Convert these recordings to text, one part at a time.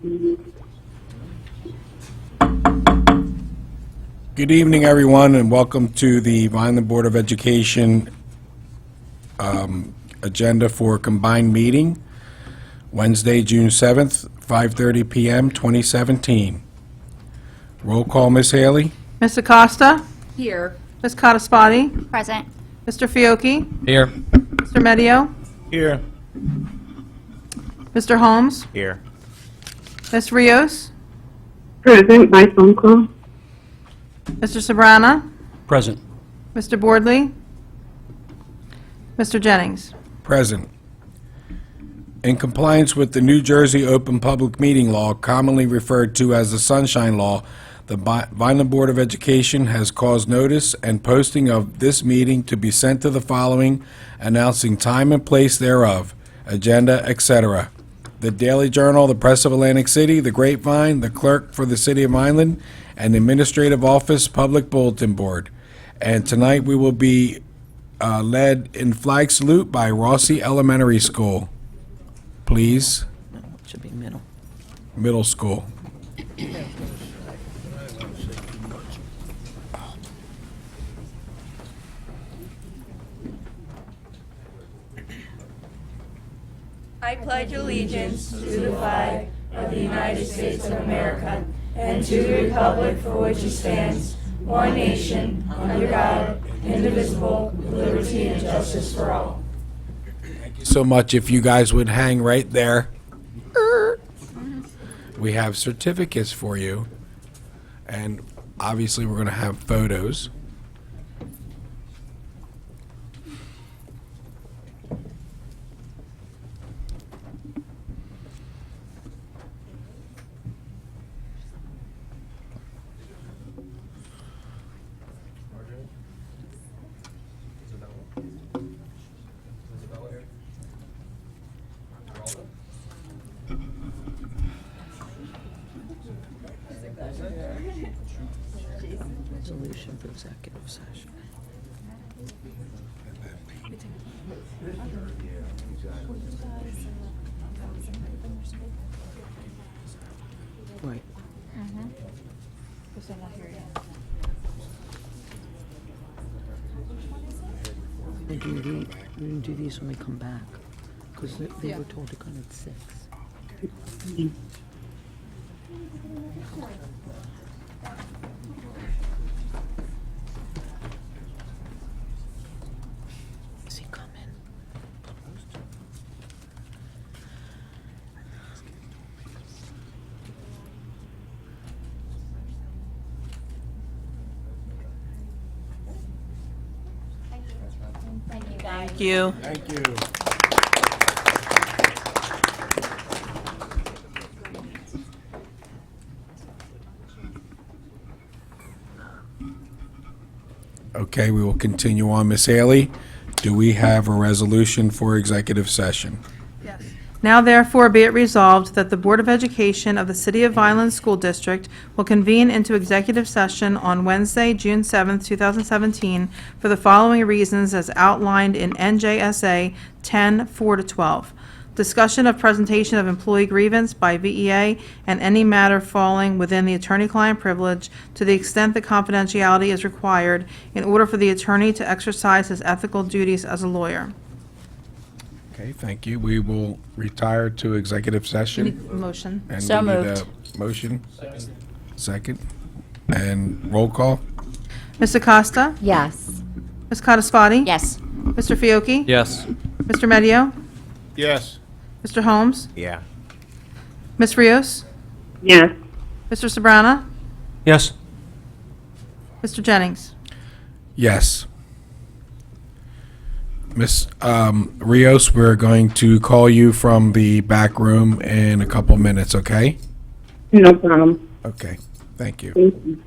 Good evening, everyone, and welcome to the Vineland Board of Education agenda for combined meeting, Wednesday, June 7th, 5:30 PM, 2017. Roll call, Ms. Haley? Ms. Acosta? Here. Ms. Codispoti? Present. Mr. Fiocchi? Here. Mr. Medio? Here. Mr. Holmes? Here. Ms. Rios? Present by phone call. Mr. Sabrana? Present. Mr. Boardley? Mr. Jennings? Present. In compliance with the New Jersey Open Public Meeting Law, commonly referred to as the Sunshine Law, the Vineland Board of Education has caused notice and posting of this meeting to be sent to the following, announcing time and place thereof, agenda, etc. The Daily Journal, the Press of Atlantic City, the Grapevine, the Clerk for the City of Vineland, and the Administrative Office Public Bulletin Board. And tonight we will be led in flag salute by Rossi Elementary School. Please, Should be middle. middle school. I pledge allegiance to the flag of the United States of America and to the republic for which it stands, one nation, under God, indivisible, with liberty and justice for all. Thank you so much. If you guys would hang right there. We have certificates for you, and obviously we're going to have photos. Resolution for executive session. Right. We can do these when we come back, because they were told to come at 6. Is he coming? Thank you, guys. Thank you. Thank you. Okay, we will continue on. Ms. Haley, do we have a resolution for executive session? Yes. Now therefore be it resolved that the Board of Education of the City of Vineland School District will convene into executive session on Wednesday, June 7th, 2017, for the following reasons as outlined in NJSA 10:4-12. Discussion of presentation of employee grievance by VEA and any matter falling within the attorney-client privilege to the extent that confidentiality is required in order for the attorney to exercise his ethical duties as a lawyer. Okay, thank you. We will retire to executive session. Motion. And So we need moved. a motion? Second. And roll call? Ms. Acosta? Yes. Ms. Codispoti? Yes. Mr. Fiocchi? Yes. Mr. Medio? Yes. Mr. Holmes? Yeah. Ms. Rios? Yes. Mr. Sabrana? Yes. Mr. Jennings? Yes. Ms. Rios, we're going to call you from the back room in a couple minutes, okay? No problem. Okay, thank you. Thank you.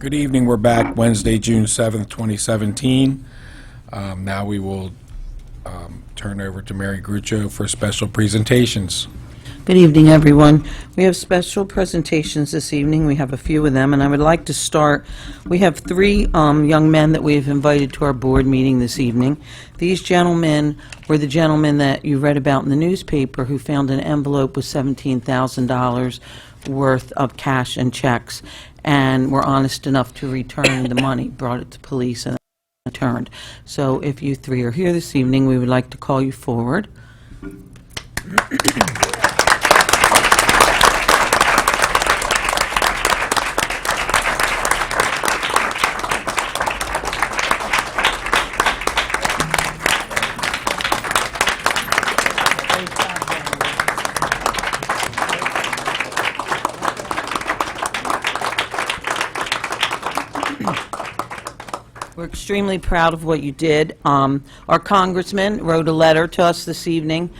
Good evening. We're back Wednesday, June 7th, 2017. Now we will turn over to Mary Gruccio for special presentations. Good evening, everyone. We have special presentations this evening. We have a few of them, and I would like to start. We have three young men that we have invited to our board meeting this evening. These gentlemen were the gentlemen that you read about in the newspaper who found an envelope with $17,000 worth of cash and checks, and were honest enough to return the money, brought it to police, and returned. So if you three are here this evening, we would like to call you forward. We're extremely proud of what you did. Our congressman wrote a letter to us this evening,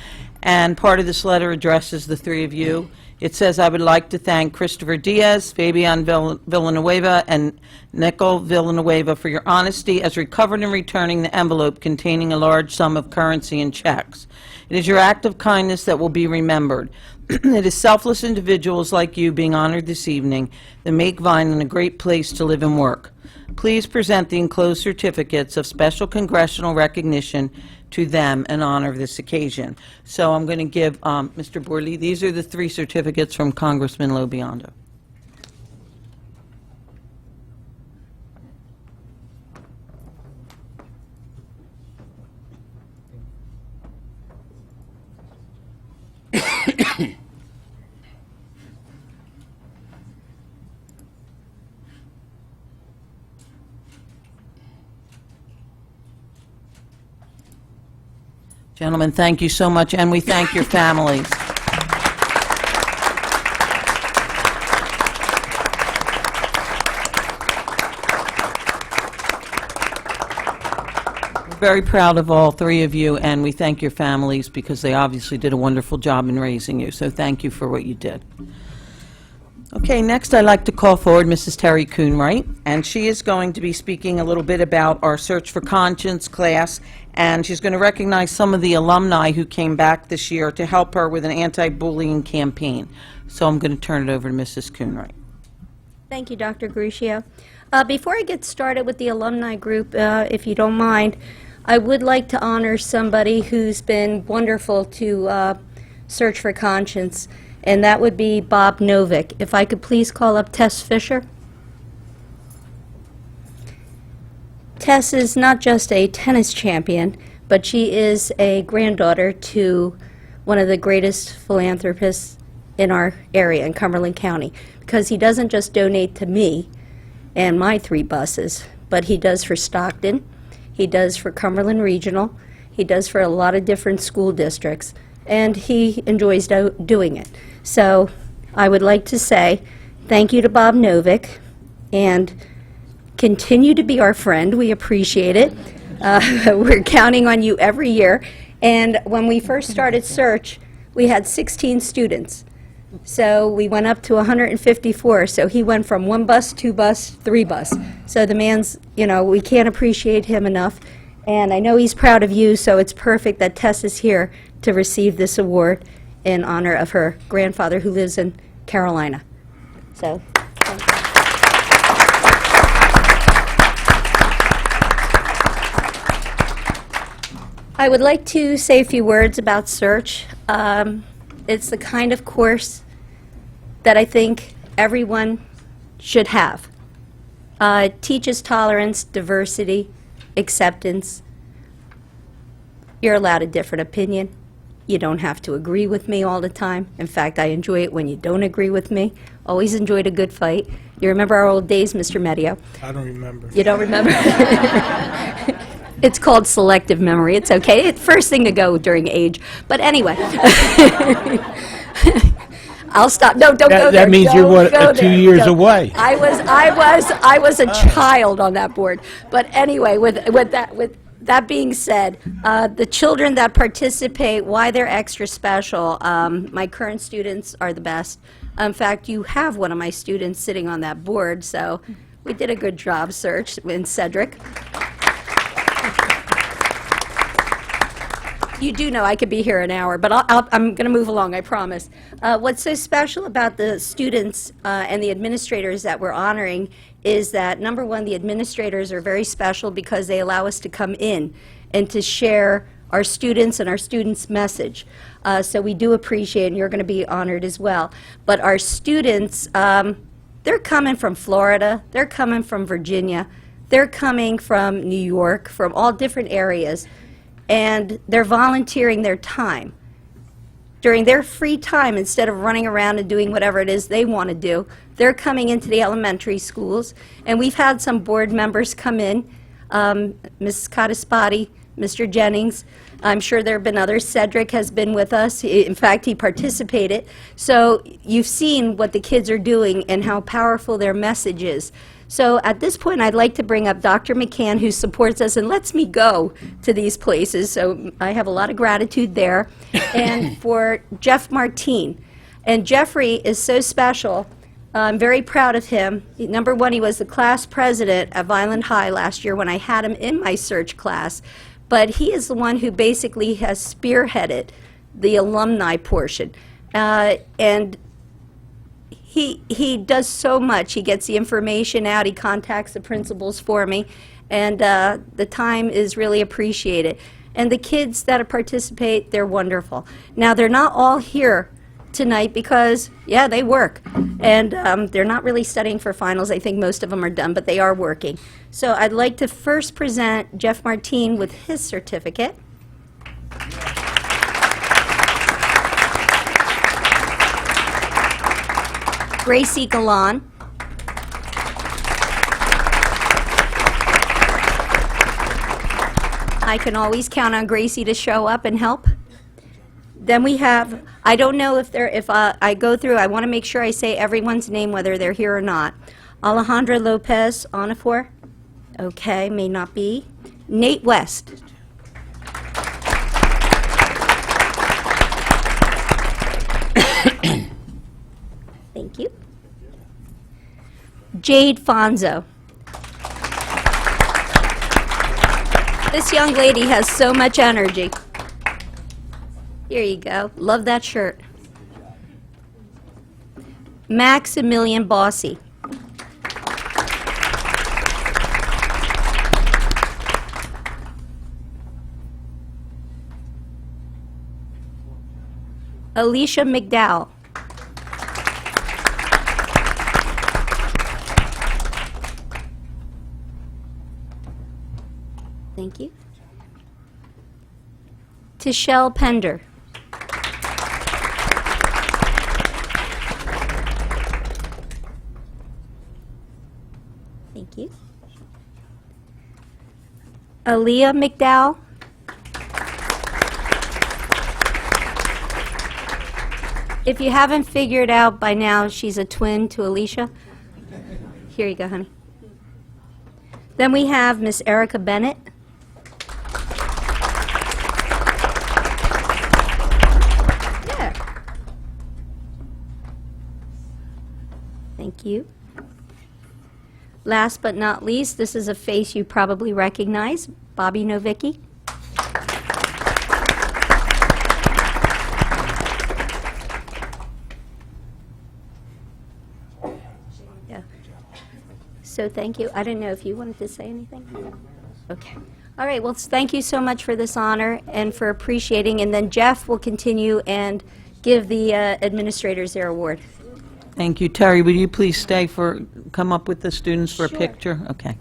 and part of this letter addresses the three of you. It says, "I would like to thank Christopher Diaz, Fabian Villanueva, and Nicole Villanueva for your honesty as recovered in returning the envelope containing a large sum of currency and checks. It is your act of kindness that will be remembered. It is selfless individuals like you being honored this evening that make Vineland a great place to live and work. Please present the enclosed certificates of special congressional recognition to them in honor of this occasion." So I'm going to give Mr. Borley, these are the three certificates from Congressman Lobiondo. Gentlemen, thank you so much, and we thank your families. We're very proud of all three of you, and we thank your families because they obviously did a wonderful job in raising you, so thank you for what you did. Okay, next I'd like to call forward Mrs. Terry Coonwright, and she is going to be speaking a little bit about our Search for Conscience class, and she's going to recognize some of the alumni who came back this year to help her with an anti-bullying campaign. So I'm going to turn it over to Mrs. Coonwright. Thank you, Dr. Gruccio. Before I get started with the alumni group, if you don't mind, I would like to honor somebody who's been wonderful to Search for Conscience, and that would be Bob Novick. If I could please call up Tess Fisher. Tess is not just a tennis champion, but she is a granddaughter to one of the greatest philanthropists in our area, in Cumberland County, because he doesn't just donate to me and my 3 buses, but he does for Stockton, he does for Cumberland Regional, he does for a lot of different school districts, and he enjoys doing it. So I would like to say thank you to Bob Novick, and continue to be our friend. We appreciate it. We're counting on you every year. And when we first started Search, we had 16 students. So we went up to 154. So he went from 1 bus, 2 bus, 3 bus. So the man's, we can't appreciate him enough. And I know he's proud of you, so it's perfect that Tess is here to receive this award in honor of her grandfather who lives in Carolina. So, thank you. I would like to say a few words about Search. It's the kind of course that I think everyone should have. It teaches tolerance, diversity, acceptance. You're allowed a different opinion. You don't have to agree with me all the time. In fact, I enjoy it when you don't agree with me. Always enjoyed a good fight. You remember our old days, Mr. Medio? I don't remember. You don't remember? It's called selective memory. It's okay. It's first thing to go during age. But anyway. I'll stop. No, don't go there. That means you're, Don't go 2 there. years Don't. away. I was a child on that board. But anyway, with that being said, the children that participate, why they're extra special, my current students are the best. In fact, you have one of my students sitting on that board, so We did a good job, Serge and Cedric. You do know I could be here an hour, but I'm going to move along, I promise. What's so special about the students and the administrators that we're honoring is that, number one, the administrators are very special because they allow us to come in and to share our students and our students' message. So we do appreciate, and you're going to be honored as well. But our students, they're coming from Florida, they're coming from Virginia, they're coming from New York, from all different areas, and they're volunteering their time. During their free time, instead of running around and doing whatever it is they want to do, they're coming into the elementary schools. And we've had some board members come in, Mrs. Codispati, Mr. Jennings. I'm sure there have been others. Cedric has been with us. In fact, he participated. So you've seen what the kids are doing and how powerful their message is. So at this point, I'd like to bring up Dr. McCann, who supports us and lets me go to these places. So I have a lot of gratitude there. And for Jeff Martine. And Jeffrey is so special. I'm very proud of him. Number one, he was the class president at Vineland High last year when I had him in my search class. But he is the one who basically has spearheaded the alumni portion. And he does so much. He gets the information out. He contacts the principals for me. And the time is really appreciated. And the kids that participate, they're wonderful. Now, they're not all here tonight because, yeah, they work. And they're not really studying for finals. I think most of them are done, but they are working. So I'd like to first present Jeff Martine with his certificate. Gracie Galan. I can always count on Gracie to show up and help. Then we have, I don't know if I go through, I want to make sure I say everyone's name, whether they're here or not. Alejandra Lopez Onafor. Okay, may not be. Nate West. Thank you. Jade Fonzo. This young lady has so much energy. Here you go. Love that shirt. Maximilian Bossy. Alicia McDowell. Thank you. Tishelle Pender. Thank you. Aaliyah McDowell. If you haven't figured out by now, she's a twin to Alicia. Here you go, honey. Then we have Miss Erica Bennett. Yeah. Thank you. Last but not least, this is a face you probably recognize, Bobby Novicki. Yeah. So thank you. I didn't know if you wanted to say anything. Okay. All right. Well, thank you so much for this honor and for appreciating. And then Jeff will continue and give the administrators their award. Thank you. Terry, would you please stay come up with the students for a picture? Okay.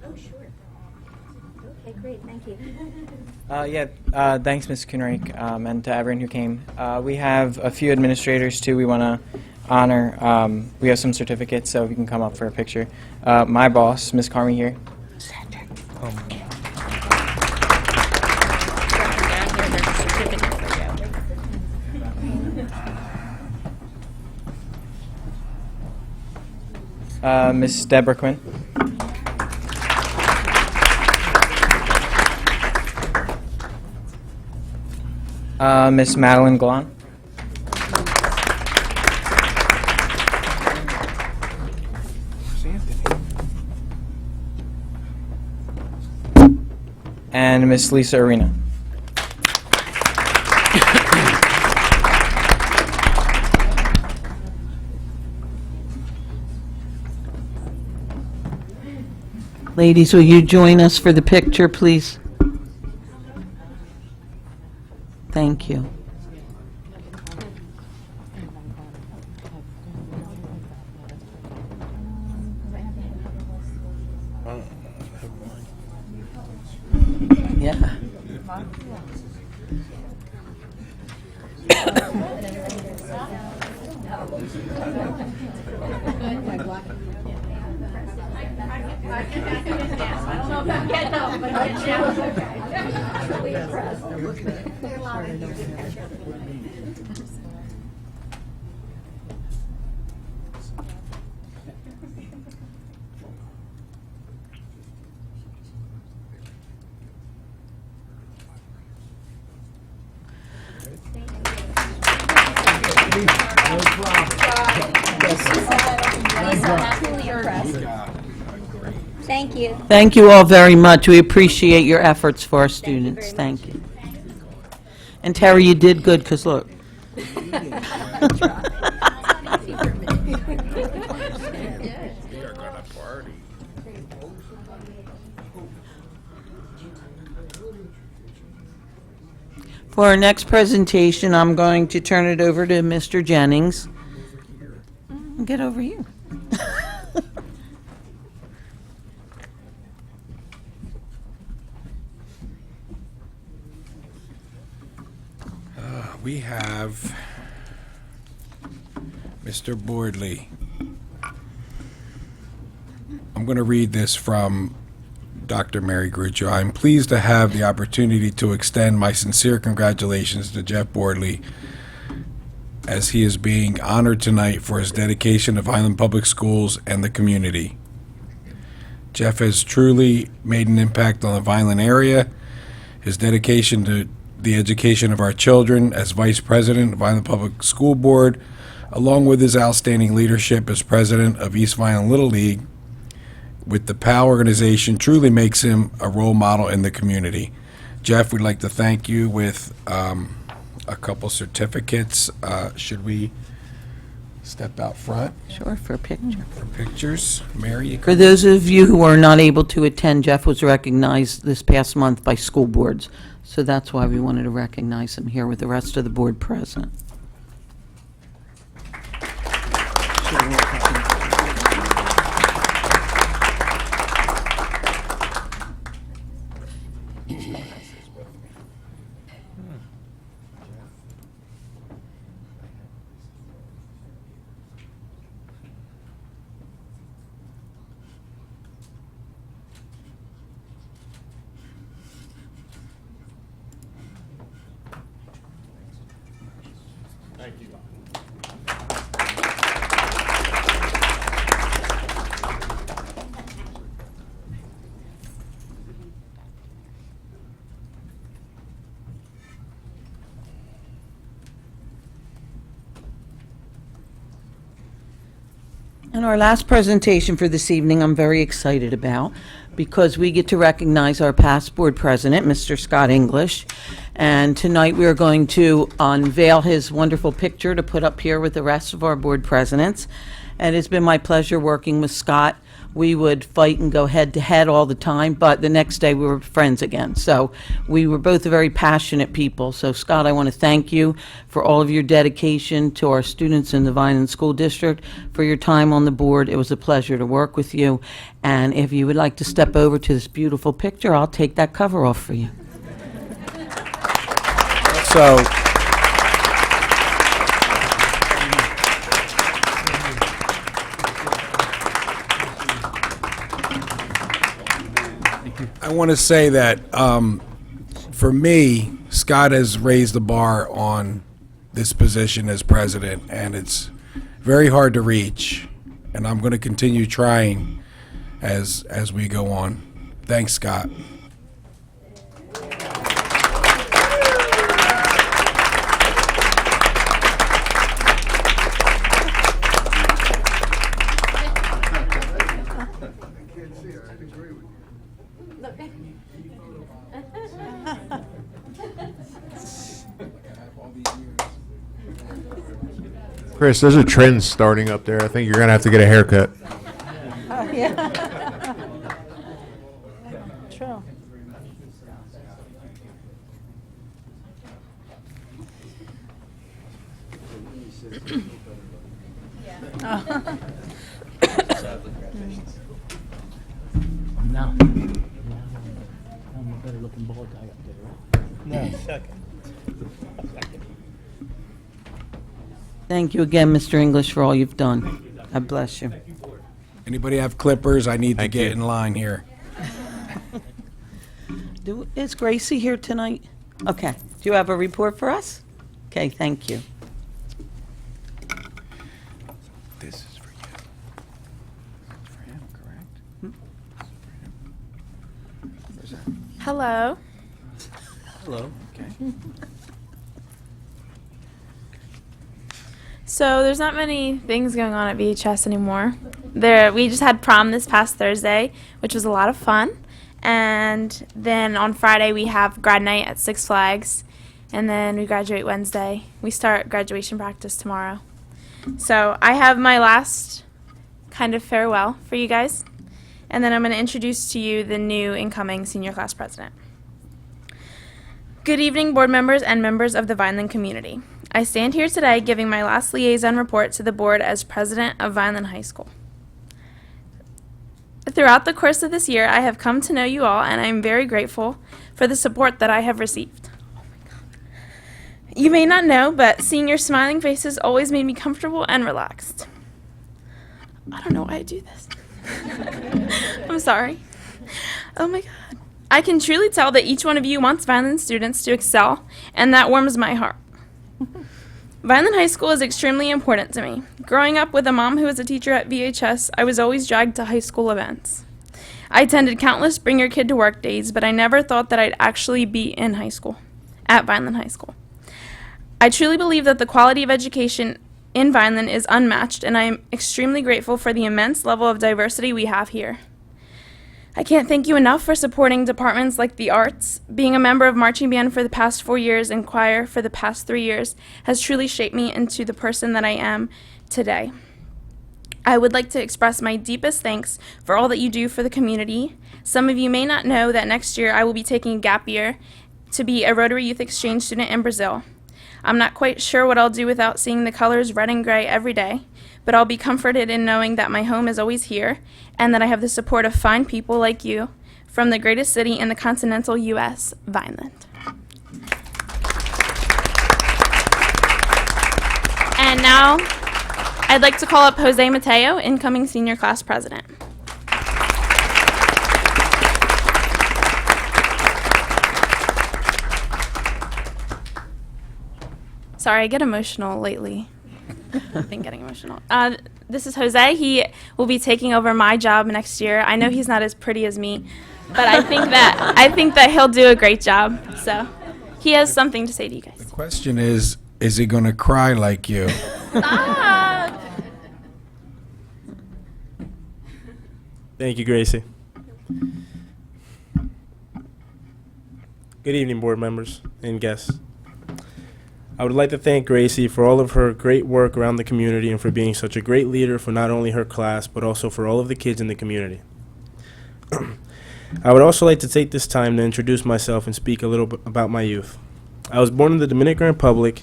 Oh, sure. Okay, great. Thank you. Thanks, Ms. Kunrik, and to everyone who came. We have a few administrators, too, we want to honor. We have some certificates, so we can come up for a picture. My boss, Ms. Carmi here. Miss Deborah Quinn. Miss Madeline Glon. and Miss Lisa Arena. Ladies, will you join us for the picture, please? Thank you. Yeah. Thank you. Thank you all very much. We appreciate your efforts for our students. Thank you. And Terry, you did good, because look. For our next presentation, I'm going to turn it over to Mr. Jennings. Get over here. We have Mr. Boardley. I'm going to read this from Dr. Mary Gruccio. I'm pleased to have the opportunity to extend my sincere congratulations to Jeff Boardley as he is being honored tonight for his dedication to Vineland Public Schools and the community. Jeff has truly made an impact on the Vineland area. His dedication to the education of our children as Vice President of Vineland Public School Board, along with his outstanding leadership as President of East Vineland Little League with the PAL organization, truly makes him a role model in the community. Jeff, we'd like to thank you with a couple certificates. Should we step out front Sure, for a picture. for pictures? Mary, you For those of you who are not able to attend, Jeff was recognized this past month by school boards. So that's why we wanted to recognize him here with the rest of the board present. And our last presentation for this evening, I'm very excited about, because we get to recognize our past board president, Mr. Scott English. And tonight, we are going to unveil his wonderful picture to put up here with the rest of our board presidents. And it's been my pleasure working with Scott. We would fight and go head-to-head all the time, but the next day, we were friends again. So we were both very passionate people. So Scott, I want to thank you for all of your dedication to our students in the Vineland School District, for your time on the board. It was a pleasure to work with you. And if you would like to step over to this beautiful picture, I'll take that cover off for you. So, I want to say that for me, Scott has raised the bar on this position as president, and it's very hard to reach. And I'm going to continue trying as we go on. Thanks, Scott. Chris, there's a trend starting up there. I think you're going to have to get a haircut. True. No. I'm a better looking bald guy up there, right? No, second. Thank you again, Mr. English, for all you've done. God bless you. Anybody have clippers? I need to Thank get you. in line here. Is Gracie here tonight? Okay. Do you have a report for us? Okay, thank you. This is for you. It's for him, correct? Where's that? Hello. Hello. Okay. So there's not many things going on at VHS anymore. We just had prom this past Thursday, which was a lot of fun. And then on Friday we have grad night at Six Flags. And then we graduate Wednesday. We start graduation practice tomorrow. So I have my last kind of farewell for you guys. And then I'm going to introduce to you the new incoming senior class president. Good evening, board members and members of the Vineland community. I stand here today giving my last liaison report to the board as president of Vineland High School. Throughout the course of this year, I have come to know you all, and I am very grateful for the support that I have received. You may not know, but seeing your smiling faces always made me comfortable and relaxed. I don't know why I do this. I'm sorry. Oh my God. I can truly tell that each one of you wants Vineland students to excel, and that warms my heart. Vineland High School is extremely important to me. Growing up with a mom who was a teacher at VHS, I was always dragged to high school events. I attended countless Bring Your Kid to Work days, but I never thought that I'd actually be in high school, at Vineland High School. I truly believe that the quality of education in Vineland is unmatched, and I am extremely grateful for the immense level of diversity we have here. I can't thank you enough for supporting departments like the arts. Being a member of marching band for the past 4 years and choir for the past 3 years has truly shaped me into the person that I am today. I would like to express my deepest thanks for all that you do for the community. Some of you may not know that next year I will be taking a gap year to be a Rotary Youth Exchange student in Brazil. I'm not quite sure what I'll do without seeing the colors red and gray every day, but I'll be comforted in knowing that my home is always here and that I have the support of fine people like you from the greatest city in the continental U.S., Vineland. And now I'd like to call up Jose Mateo, incoming senior class president. Sorry, I get emotional lately. I've been getting emotional. This is Jose. He will be taking over my job next year. I know he's not as pretty as me, but I think that he'll do a great job. So he has something to say to you guys. The question is he going to cry like you? Stop! Thank you, Gracie. Good evening, board members and guests. I would like to thank Gracie for all of her great work around the community and for being such a great leader for not only her class, but also for all of the kids in the community. I would also like to take this time to introduce myself and speak a little bit about my youth. I was born in the Dominican Republic,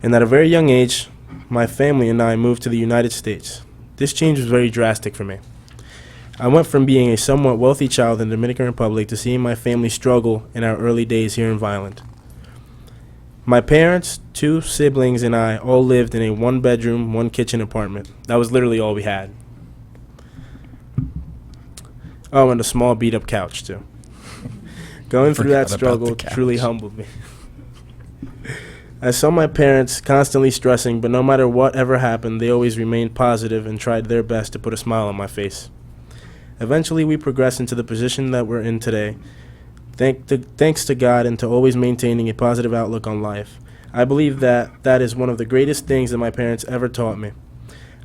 and at a very young age, my family and I moved to the United States. This change was very drastic for me. I went from being a somewhat wealthy child in the Dominican Republic to seeing my family struggle in our early days here in Vineland. My parents, 2 siblings, and I all lived in a 1-bedroom, 1-kitchen apartment. That was literally all we had. Oh, and a small beat-up couch, too. Going through that Forgot about struggle the couch. truly humbled me. I saw my parents constantly stressing, but no matter what ever happened, they always remained positive and tried their best to put a smile on my face. Eventually, we progressed into the position that we're in today, thanks to God and to always maintaining a positive outlook on life. I believe that is one of the greatest things that my parents ever taught me.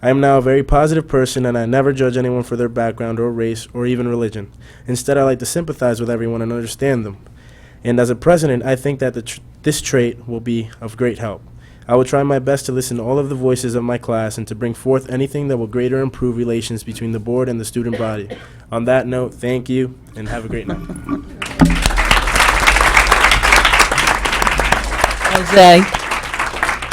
I am now a very positive person, and I never judge anyone for their background or race or even religion. Instead, I like to sympathize with everyone and understand them. And as a president, I think that this trait will be of great help. I will try my best to listen to all of the voices of my class and to bring forth anything that will greater improve relations between the board and the student body. On that note, thank you, and have a great night.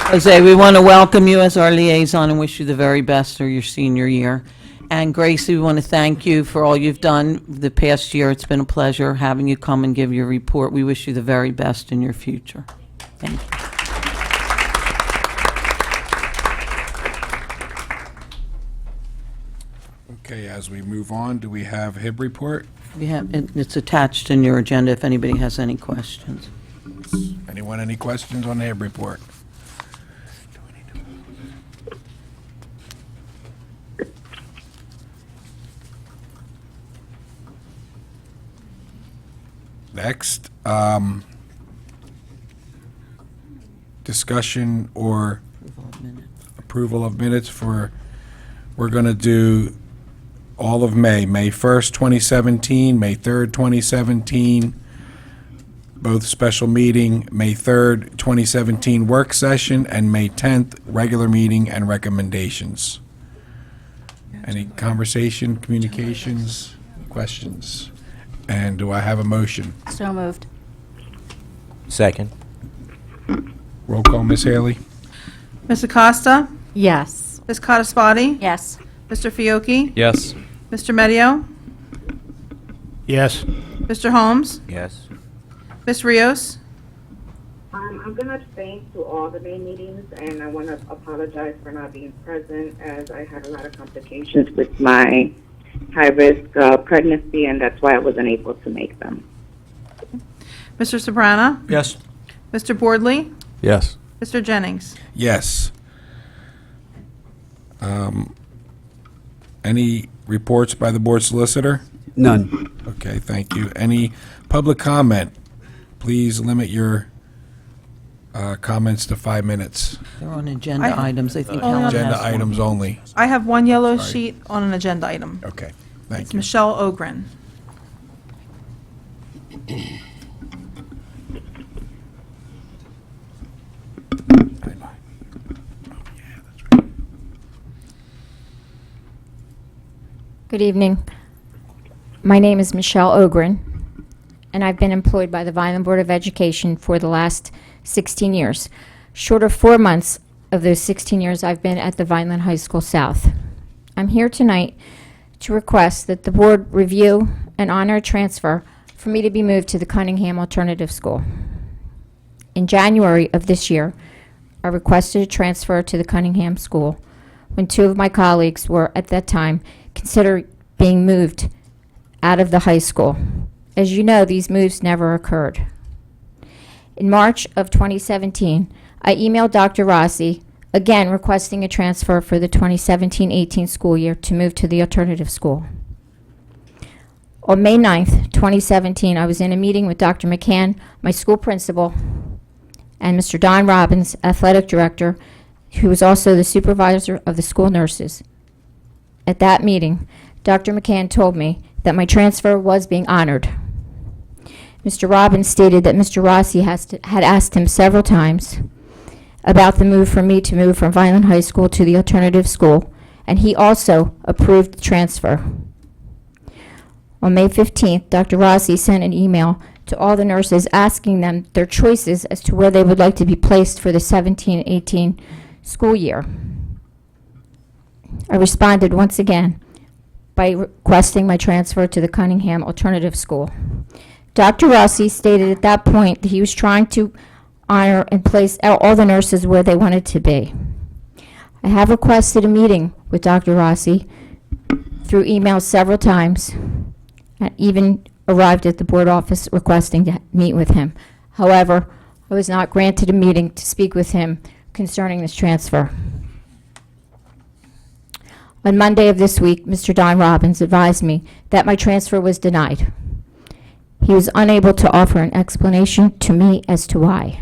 Jose, we want to welcome you as our liaison and wish you the very best for your senior year. And Gracie, we want to thank you for all you've done the past year. It's been a pleasure having you come and give your report. We wish you the very best in your future. Thank you. Okay, as we move on, do we have HIB report? It's attached in your agenda if anybody has any questions. Anyone, any questions on the HIB report? Next, discussion or approval of minutes for, we're going to do all of May, May 1st, 2017, May 3rd, 2017, both special meeting, May 3rd, 2017 work session, and May 10th, regular meeting and recommendations. Any conversation, communications, questions? And do I have a motion? So moved. Second. Roll call, Ms. Haley? Ms. Acosta? Yes. Ms. Cottasbody? Yes. Mr. Fiocchi? Yes. Mr. Medio? Yes. Mr. Holmes? Yes. Ms. Rios? I'm going to abstain to all the May meetings, and I want to apologize for not being present as I had a lot of complications with my high-risk pregnancy, and that's why I wasn't able to make them. Mr. Soprano? Yes. Mr. Boardley? Yes. Mr. Jennings? Yes. Any reports by the board solicitor? None. Okay, thank you. Any public comment? Please limit your comments to 5 minutes. They're on agenda I- items. I think Only on- Helen has Agenda one. items only. I have one yellow Sorry. sheet on an agenda item. Okay, thank It's you. Michelle Ogren. Good evening. My name is Michelle Ogren, and I've been employed by the Vineland Board of Education for the last 16 years. Short of 4 months of those 16 years, I've been at the Vineland High School South. I'm here tonight to request that the board review and honor a transfer for me to be moved to the Cunningham Alternative School. In January of this year, I requested a transfer to the Cunningham School when 2 of my colleagues were, at that time, considered being moved out of the high school. As you know, these moves never occurred. In March of 2017, I emailed Dr. Rossi, again requesting a transfer for the 2017-18 school year to move to the alternative school. On May 9th, 2017, I was in a meeting with Dr. McCann, my school principal, and Mr. Don Robbins, athletic director, who was also the supervisor of the school nurses. At that meeting, Dr. McCann told me that my transfer was being honored. Mr. Robbins stated that Mr. Rossi had asked him several times about the move for me to move from Vineland High School to the alternative school, and he also approved the transfer. On May 15th, Dr. Rossi sent an email to all the nurses asking them their choices as to where they would like to be placed for the 17-18 school year. I responded once again by requesting my transfer to the Cunningham Alternative School. Dr. Rossi stated at that point that he was trying to honor and place all the nurses where they wanted to be. I have requested a meeting with Dr. Rossi through email several times, and even arrived at the board office requesting to meet with him. However, I was not granted a meeting to speak with him concerning this transfer. On Monday of this week, Mr. Don Robbins advised me that my transfer was denied. He was unable to offer an explanation to me as to why.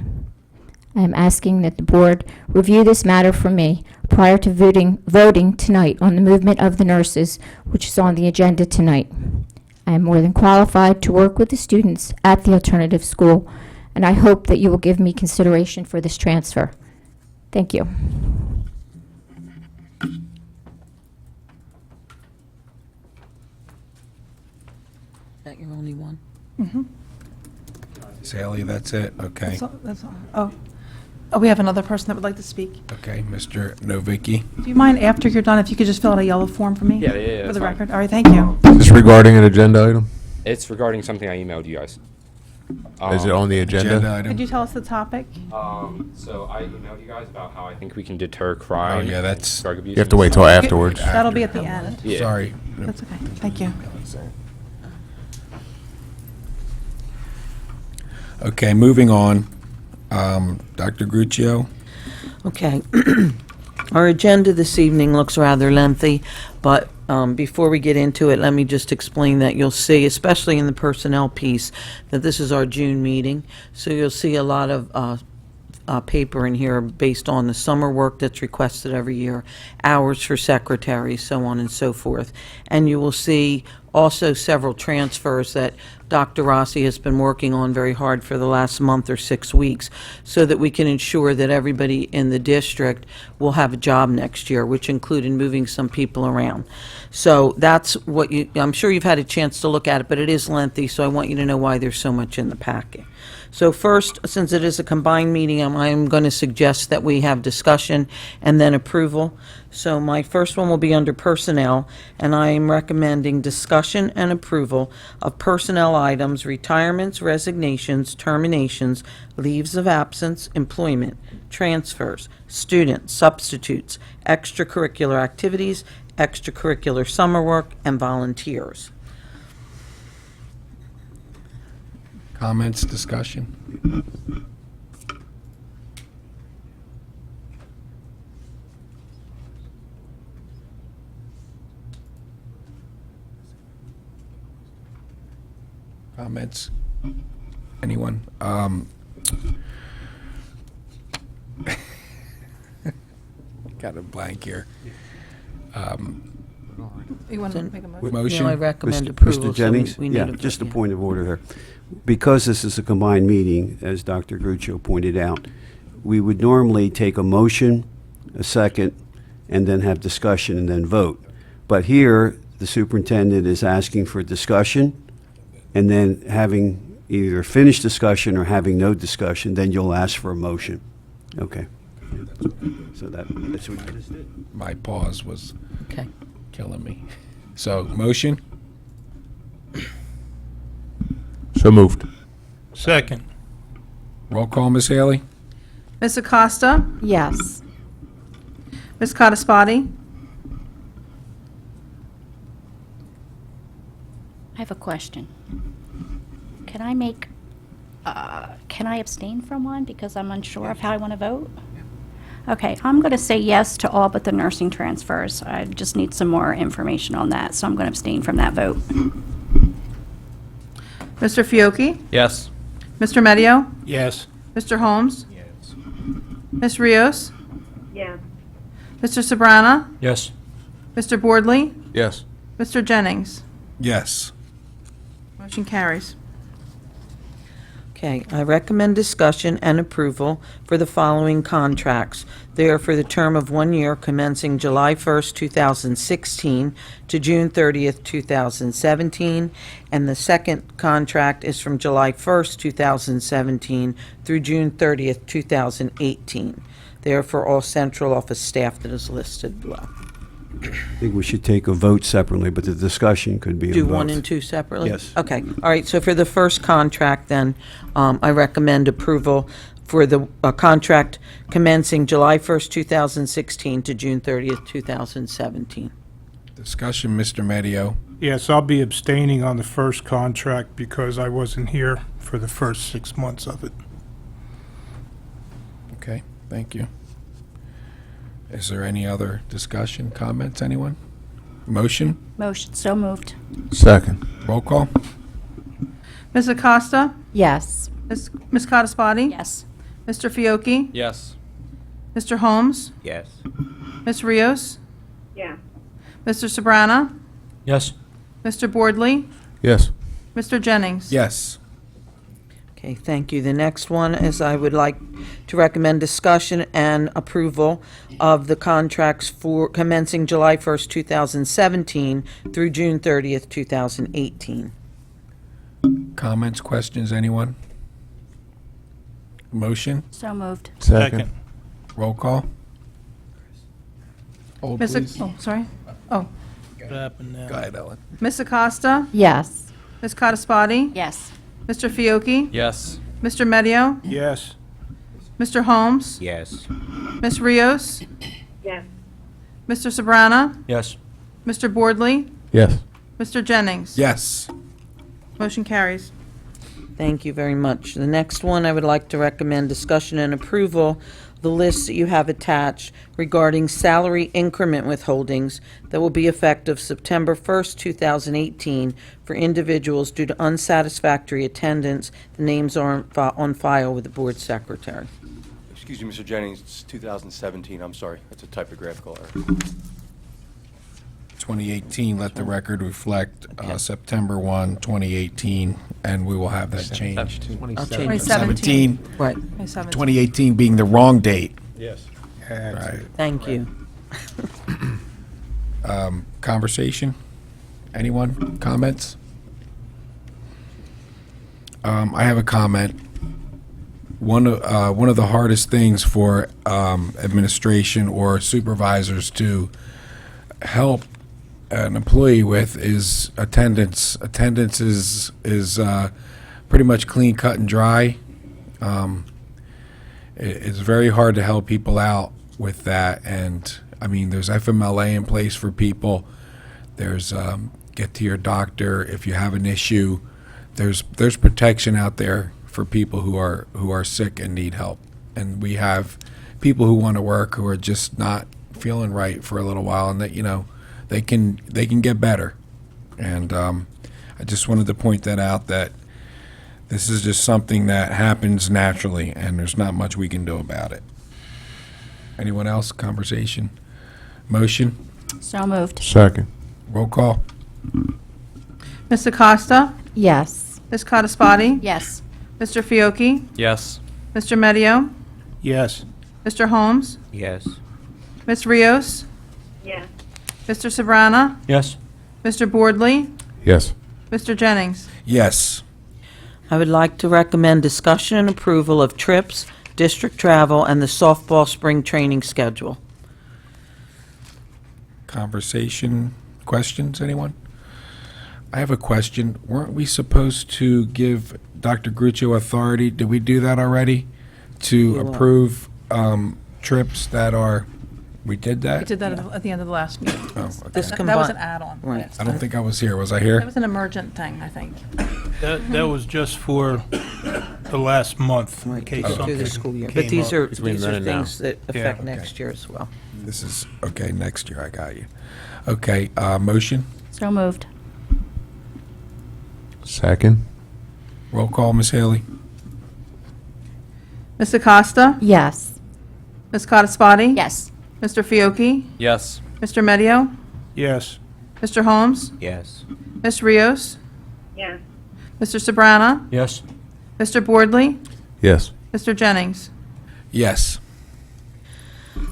I am asking that the board review this matter for me prior to voting tonight on the movement of the nurses, which is on the agenda tonight. I am more than qualified to work with the students at the alternative school, and I hope that you will give me consideration for this transfer. Thank you. That your only one? Sally, that's it? Okay. That's all. Oh, we have another person that would like to speak. Okay, Mr. Novicki. Do you mind, after you're done, if you could just fill out a yellow form for me? Yeah, For that's the fine. record. All right, thank you. Is this regarding an agenda item? It's regarding something I emailed you guys. Is it on the Agenda agenda? item. Could you tell us the topic? So I emailed you guys about how I think we can deter crime. Oh, yeah, that's- drug abuse. You have to wait till afterwards. That'll be at the end. Yeah. Sorry. That's okay. Thank you. Okay, moving on. Dr. Gruccio? Okay. Our agenda this evening looks rather lengthy, but before we get into it, let me just explain that you'll see, especially in the personnel piece, that this is our June meeting. So you'll see a lot of paper in here based on the summer work that's requested every year, hours for secretaries, so on and so forth. And you will see also several transfers that Dr. Rossi has been working on very hard for the last month or 6 weeks, so that we can ensure that everybody in the district will have a job next year, which included moving some people around. So that's what I'm sure you've had a chance to look at it, but it is lengthy, so I want you to know why there's so much in the packet. So first, since it is a combined meeting, I'm going to suggest that we have discussion and then approval. So my first one will be under personnel, and I am recommending discussion and approval of personnel items, retirements, resignations, terminations, leaves of absence, employment, transfers, students, substitutes, extracurricular activities, extracurricular summer work, and volunteers. Comments, discussion? Comments? Anyone? Got a blank here. You want to make a motion? Motion? I recommend Mr. approval. so Jennings? we need Yeah, a- just a yeah. point of order there. Because this is a combined meeting, as Dr. Gruccio pointed out, we would normally take a motion, a second, and then have discussion and then vote. But here, the superintendent is asking for discussion, and then having either finished discussion or having no discussion, then you'll ask for a motion. Okay. So that's what you just did. My pause was Okay. killing me. So, motion? So moved. Second. Roll call, Ms. Haley? Ms. Acosta? Yes. Ms. Codispoti? I have a question. Can I abstain from one because I'm unsure of how I want to vote? Okay, I'm going to say yes to all but the nursing transfers. I just need some more information on that, so I'm going to abstain from that vote. Mr. Fiocchi? Yes. Mr. Medio? Yes. Mr. Holmes? Ms. Rios? Yes. Mr. Sabrana? Yes. Mr. Boardley? Yes. Mr. Jennings? Yes. Motion carries. Okay, I recommend discussion and approval for the following contracts. They are for the term of 1 year commencing July 1st, 2016 to June 30th, 2017, and the second contract is from July 1st, 2017 through June 30th, 2018. They are for all central office staff that is listed below. I think we should take a vote separately, but the discussion could be on Do both. 1 and 2 separately? Yes. Okay, all right, so for the first contract, then, I recommend approval for the contract commencing July 1st, 2016 to June 30th, 2017. Discussion, Mr. Medio. Yes, I'll be abstaining on the first contract because I wasn't here for the first 6 months of it. Okay, thank you. Is there any other discussion, comments, anyone? Motion? Motion, so moved. Second. Roll call? Ms. Acosta? Yes. Ms. Codispoti? Yes. Mr. Fiocchi? Yes. Mr. Holmes? Yes. Ms. Rios? Yeah. Mr. Sabrana? Yes. Mr. Boardley? Yes. Mr. Jennings? Okay, Okay, thank you. The next one is I would like to recommend discussion and approval of the contracts for commencing July 1st, 2017 through June 30th, 2018. Comments, questions, anyone? Motion? So moved. Second. Roll call? Hold, please. Oh, sorry. Oh, What happened now? Go ahead, Ellen. Ms. Acosta? Yes. Ms. Codispoti? Yes. Mr. Fiocchi? Yes. Mr. Medio? Yes. Mr. Holmes? Yes. Ms. Rios? Yes. Mr. Sabrana? Yes. Mr. Boardley? Yes. Mr. Jennings? Yes. Motion carries. Thank you very much. The next one, I would like to recommend discussion and approval, the list that you have attached regarding salary increment withholdings that will be effective September 1st, 2018 for individuals due to unsatisfactory attendance. The names are on file with the board secretary. Excuse me, Mr. Jennings, it's 2017, I'm sorry, that's a typographical error. 2018, let the record reflect September 1, 2018, and we will have that changed. I'll change it. 17, Right, 2018 being the wrong date. Yes. Right. thank you. Conversation? Anyone? Comments? I have a comment. One of the hardest things for administration or supervisors to help an employee with is attendance. Attendance is pretty much clean, cut, and dry. It's very hard to help people out with that, and I mean, there's FMLA in place for people. There's get to your doctor if you have an issue. There's protection out there for people who are sick and need help, and we have people who want to work who are just not feeling right for a little while, and that they can get better. And I just wanted to point that out, that this is just something that happens naturally, and there's not much we can do about it. Anyone else? Conversation? Motion? So moved. Second. Roll call? Ms. Acosta? Yes. Ms. Codispoti? Yes. Mr. Fiocchi? Yes. Mr. Medio? Yes. Mr. Holmes? Yes. Ms. Rios? Yes. Mr. Sabrana? Yes. Mr. Boardley? Yes. Mr. Jennings? Yes. I would like to recommend discussion and approval of trips, district travel, and the softball spring training schedule. Conversation? Questions? Anyone? I have a question. Weren't we supposed to give Dr. Gruccio authority? Did we do that already? To You are. approve trips that are, we did We that? did that at the end of the last meeting. Oh, okay. This That was combi- an add-on. Right. yes. I don't think I was here. Was I That here? was an emergent thing, I think. That was just for the last month, in Right, case through something the school year. came But these up. are, It's been these are running now. things that affect okay. next year as well. This is, okay, next year, I got you. Okay, motion? So moved. Second. Roll call, Ms. Haley? Ms. Acosta? Yes. Ms. Codispoti? Yes. Mr. Fiocchi? Yes. Mr. Medio? Yes. Mr. Holmes? Yes. Ms. Rios? Yes. Mr. Sabrana? Yes. Mr. Boardley? Yes. Mr. Jennings? Yes.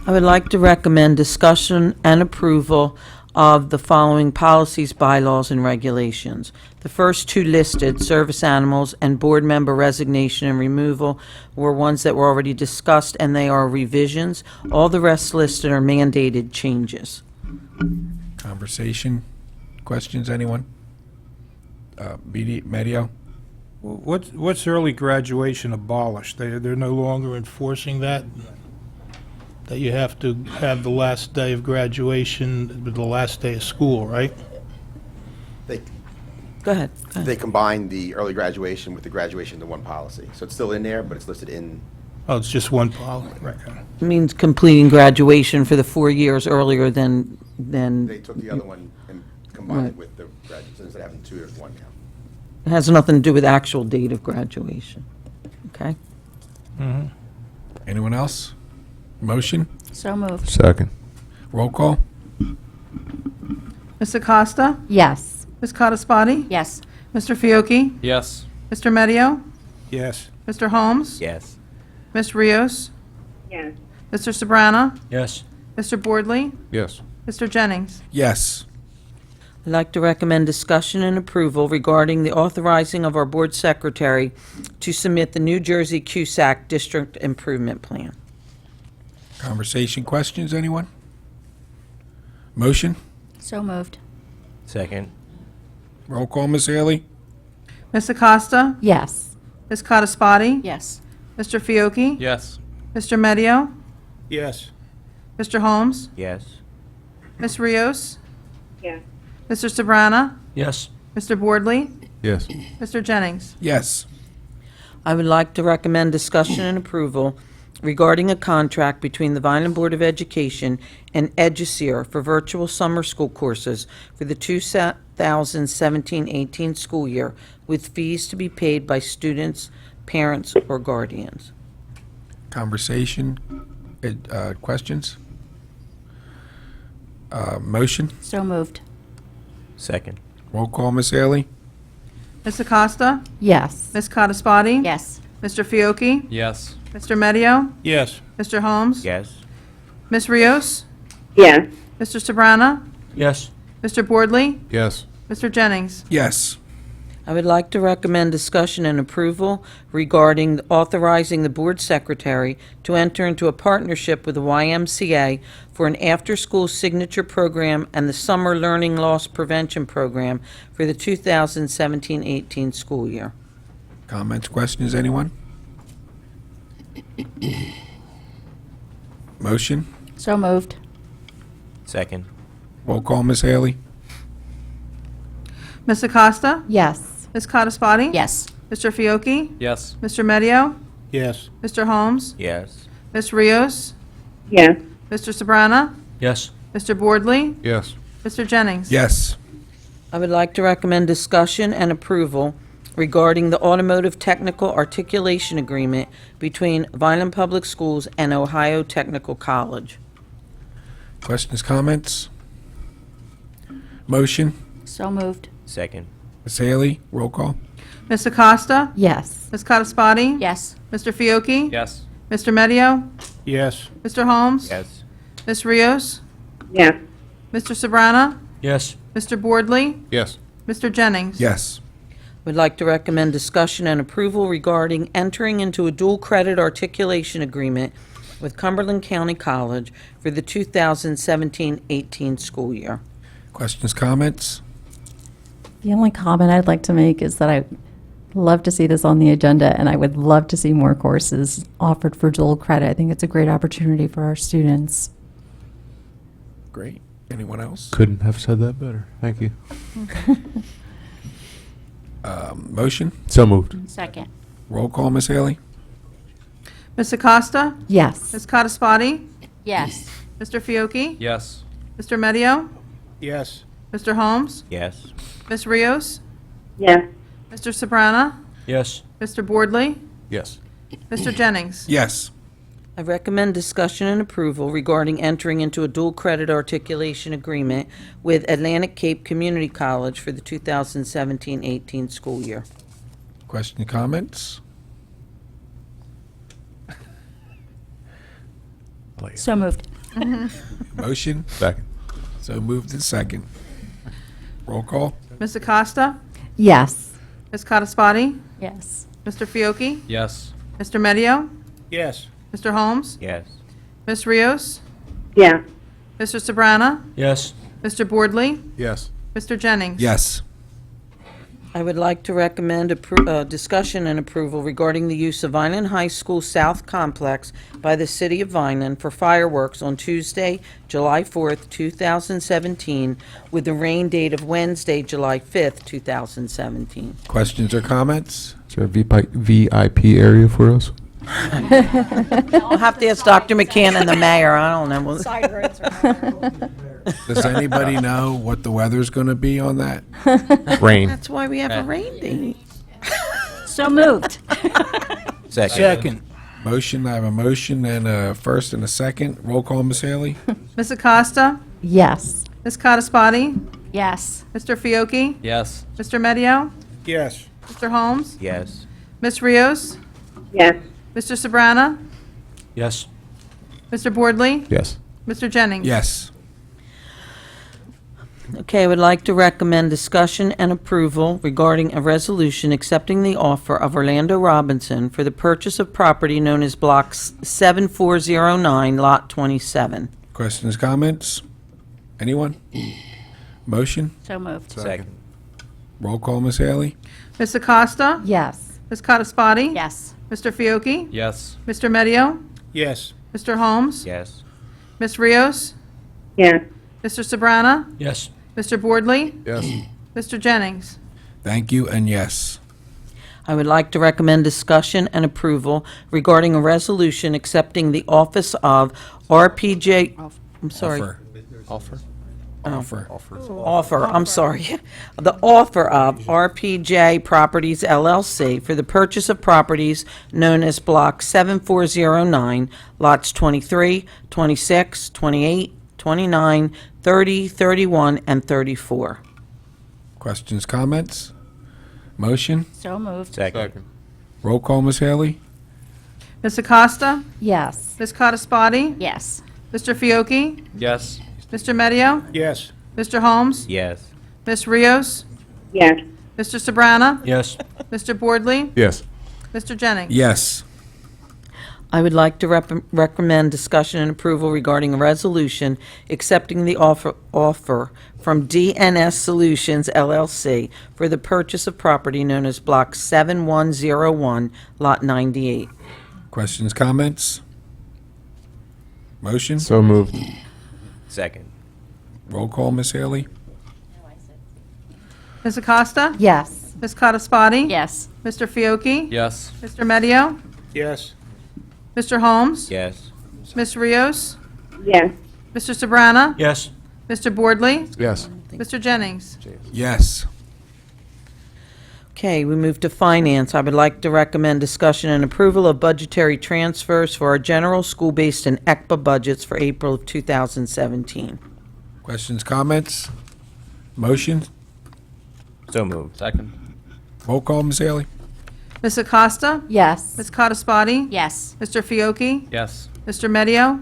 I would like to recommend discussion and approval of the following policies, bylaws, and regulations. The first two listed, service animals and board member resignation and removal, were ones that were already discussed, and they are revisions. All the rest listed are mandated changes. Conversation? Questions, anyone? Medio? What's early graduation abolished? They're no longer enforcing that? That you have to have the last day of graduation with the last day of school, right? Go ahead. They combine the early graduation with the graduation into one policy. So it's still in there, but it's listed in. Oh, it's just one policy, right? It means completing graduation for the 4 years earlier than. They took the other one and combined Right. it with the graduation. So instead of having two, there's one now. It has nothing to do with actual date of graduation. Okay? Anyone else? Motion? So moved. Second. Roll call? Ms. Acosta? Yes. Ms. Codispoti? Yes. Mr. Fiocchi? Yes. Mr. Medio? Yes. Mr. Holmes? Yes. Ms. Rios? Yes. Mr. Sabrana? Yes. Mr. Boardley? Yes. Mr. Jennings? Yes. I'd like to recommend discussion and approval regarding the authorizing of our board secretary to submit the New Jersey CUSAC District Improvement Plan. Conversation, questions, anyone? Motion? So moved. Second. Roll call, Ms. Haley? Ms. Acosta? Yes. Ms. Codispoti? Yes. Mr. Fiocchi? Yes. Mr. Medio? Yes. Mr. Holmes? Yes. Ms. Rios? Yes. Mr. Sabrana? Yes. Mr. Boardley? Yes. Mr. Jennings? Yes. I would like to recommend discussion and approval regarding a contract between the Vineland Board of Education and Educere for virtual summer school courses for the 2017-18 school year, with fees to be paid by students, parents, or guardians. Conversation, questions? Motion? So moved. Second. Roll call, Ms. Haley? Ms. Acosta? Yes. Ms. Codispoti? Yes. Mr. Fiocchi? Yes. Mr. Medio? Yes. Mr. Holmes? Yes. Ms. Rios? Yes. Mr. Sabrana? Yes. Mr. Boardley? Yes. Mr. Jennings? Yes. I would like to recommend discussion and approval regarding authorizing the board secretary to enter into a partnership with the YMCA for an after-school signature program and the summer learning loss prevention program for the 2017-18 school year. Comments, questions, anyone? Motion? So moved. Second. Roll call, Ms. Haley? Ms. Acosta? Yes. Ms. Codispoti? Yes. Mr. Fiocchi? Yes. Mr. Medio? Yes. Mr. Holmes? Yes. Ms. Rios? Yes. Mr. Sabrana? Yes. Mr. Boardley? Yes. Mr. Jennings? Yes. I would like to recommend discussion and approval regarding the Automotive Technical Articulation Agreement between Vineland Public Schools and Ohio Technical College. Questions, comments? Motion? So moved. Second. Ms. Haley, roll call? Ms. Acosta? Yes. Ms. Codispoti? Yes. Mr. Fiocchi? Yes. Mr. Medio? Yes. Mr. Holmes? Yes. Ms. Rios? Yes. Mr. Sabrana? Yes. Mr. Boardley? Yes. Mr. Jennings? Yes. Would like to recommend discussion and approval regarding entering into a dual credit articulation agreement with Cumberland County College for the 2017-18 school year. Questions, comments? The only comment I'd like to make is that I love to see this on the agenda, and I would love to see more courses offered for dual credit. I think it's a great opportunity for our students. Great. Anyone else? Couldn't have said that better. Thank you. Motion? So moved. Second. Roll call, Ms. Haley? Ms. Acosta? Yes. Ms. Codispoti? Yes. Mr. Fiocchi? Yes. Mr. Medio? Yes. Mr. Holmes? Yes. Ms. Rios? Yes. Mr. Sabrana? Yes. Mr. Boardley? Yes. Mr. Jennings? Yes. I recommend discussion and approval regarding entering into a dual credit articulation agreement with Atlantic Cape Community College for the 2017-18 school year. Question, comments? So moved. Motion? Second. So moved and second. Roll call? Ms. Acosta? Yes. Ms. Codispoti? Yes. Mr. Fiocchi? Yes. Mr. Medio? Yes. Mr. Holmes? Yes. Ms. Rios? Yes. Mr. Sabrana? Yes. Mr. Boardley? Yes. Mr. Jennings? Yes. I would like to recommend discussion and approval regarding the use of Vineland High School South Complex by the City of Vineland for fireworks on Tuesday, July 4th, 2017, with the rain date of Wednesday, July 5th, 2017. Questions or comments? Is there a VIP area for us? I'll have to ask Dr. McCann and the mayor, I don't know. Side roads are Does anybody know what the weather's going to be on that? Rain. That's why we have a rain date. So moved. Second. Second. Motion, I have a motion and a first and a second. Roll call, Ms. Haley? Ms. Acosta? Yes. Ms. Codispoti? Yes. Mr. Fiocchi? Yes. Mr. Medio? Yes. Mr. Holmes? Yes. Ms. Rios? Yes. Mr. Sabrana? Yes. Mr. Boardley? Yes. Mr. Jennings? Yes. Okay, I would like to recommend discussion and approval regarding a resolution accepting the offer of Orlando Robinson for the purchase of property known as Block 7409, Lot 27. Questions, comments? Anyone? Motion? So moved. Second. Roll call, Ms. Haley? Ms. Acosta? Yes. Ms. Codispoti? Yes. Mr. Fiocchi? Yes. Mr. Medio? Yes. Mr. Holmes? Yes. Ms. Rios? Yes. Mr. Sabrana? Yes. Mr. Boardley? Yes. Mr. Jennings? Thank you, and yes. I would like to recommend discussion and approval regarding a resolution accepting the office of RPJ, I'm sorry. Offer. Oh. Offer. I'm sorry. The offer of RPJ Properties LLC for the purchase of properties known as Block 7409, lots 23, 26, 28, 29, 30, 31, and 34. Questions, comments? Motion? So moved. Second. Roll call, Ms. Haley? Ms. Acosta? Yes. Ms. Codispoti? Yes. Mr. Fiocchi? Yes. Mr. Medio? Yes. Mr. Holmes? Yes. Ms. Rios? Yes. Mr. Sabrana? Yes. Mr. Boardley? Yes. Mr. Jennings? Yes. I would like to recommend discussion and approval regarding a resolution accepting the offer from DNS Solutions LLC for the purchase of property known as Block 7101, Lot 98. Questions, comments? Motion? So moved. Second. Roll call, Ms. Haley? Ms. Acosta? Yes. Ms. Codispoti? Yes. Mr. Fiocchi? Yes. Mr. Medio? Yes. Mr. Holmes? Yes. Ms. Rios? Yes. Mr. Sabrana? Yes. Mr. Boardley? Yes. Mr. Jennings? Yes. Okay, we move to finance. I would like to recommend discussion and approval of budgetary transfers for our general school-based and ECPA budgets for April of 2017. Questions, comments? Motion? So moved. Second. Roll call, Ms. Haley? Ms. Acosta? Yes. Ms. Codispoti? Yes. Mr. Fiocchi? Yes. Mr. Medio?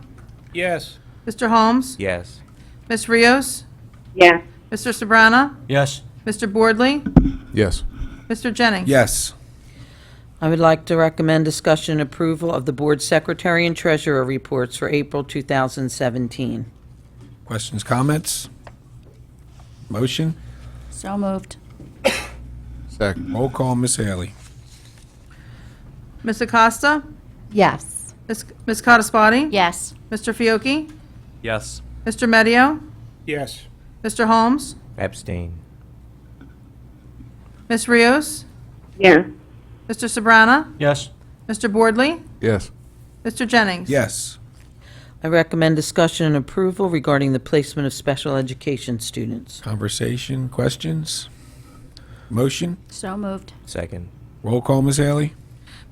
Yes. Mr. Holmes? Yes. Ms. Rios? Yes. Mr. Sabrana? Yes. Mr. Boardley? Yes. Mr. Jennings? Yes. I would like to recommend discussion and approval of the board secretary and treasurer reports for April 2017. Questions, comments? Motion? So moved. Second. Roll call, Ms. Haley? Ms. Acosta? Yes. Ms. Codispoti? Yes. Mr. Fiocchi? Yes. Mr. Medio? Yes. Mr. Holmes? Abstain. Ms. Rios? Yes. Mr. Sabrana? Yes. Mr. Boardley? Yes. Mr. Jennings? Yes. I recommend discussion and approval regarding the placement of special education students. Conversation, questions? Motion? So moved. Second. Roll call, Ms. Haley?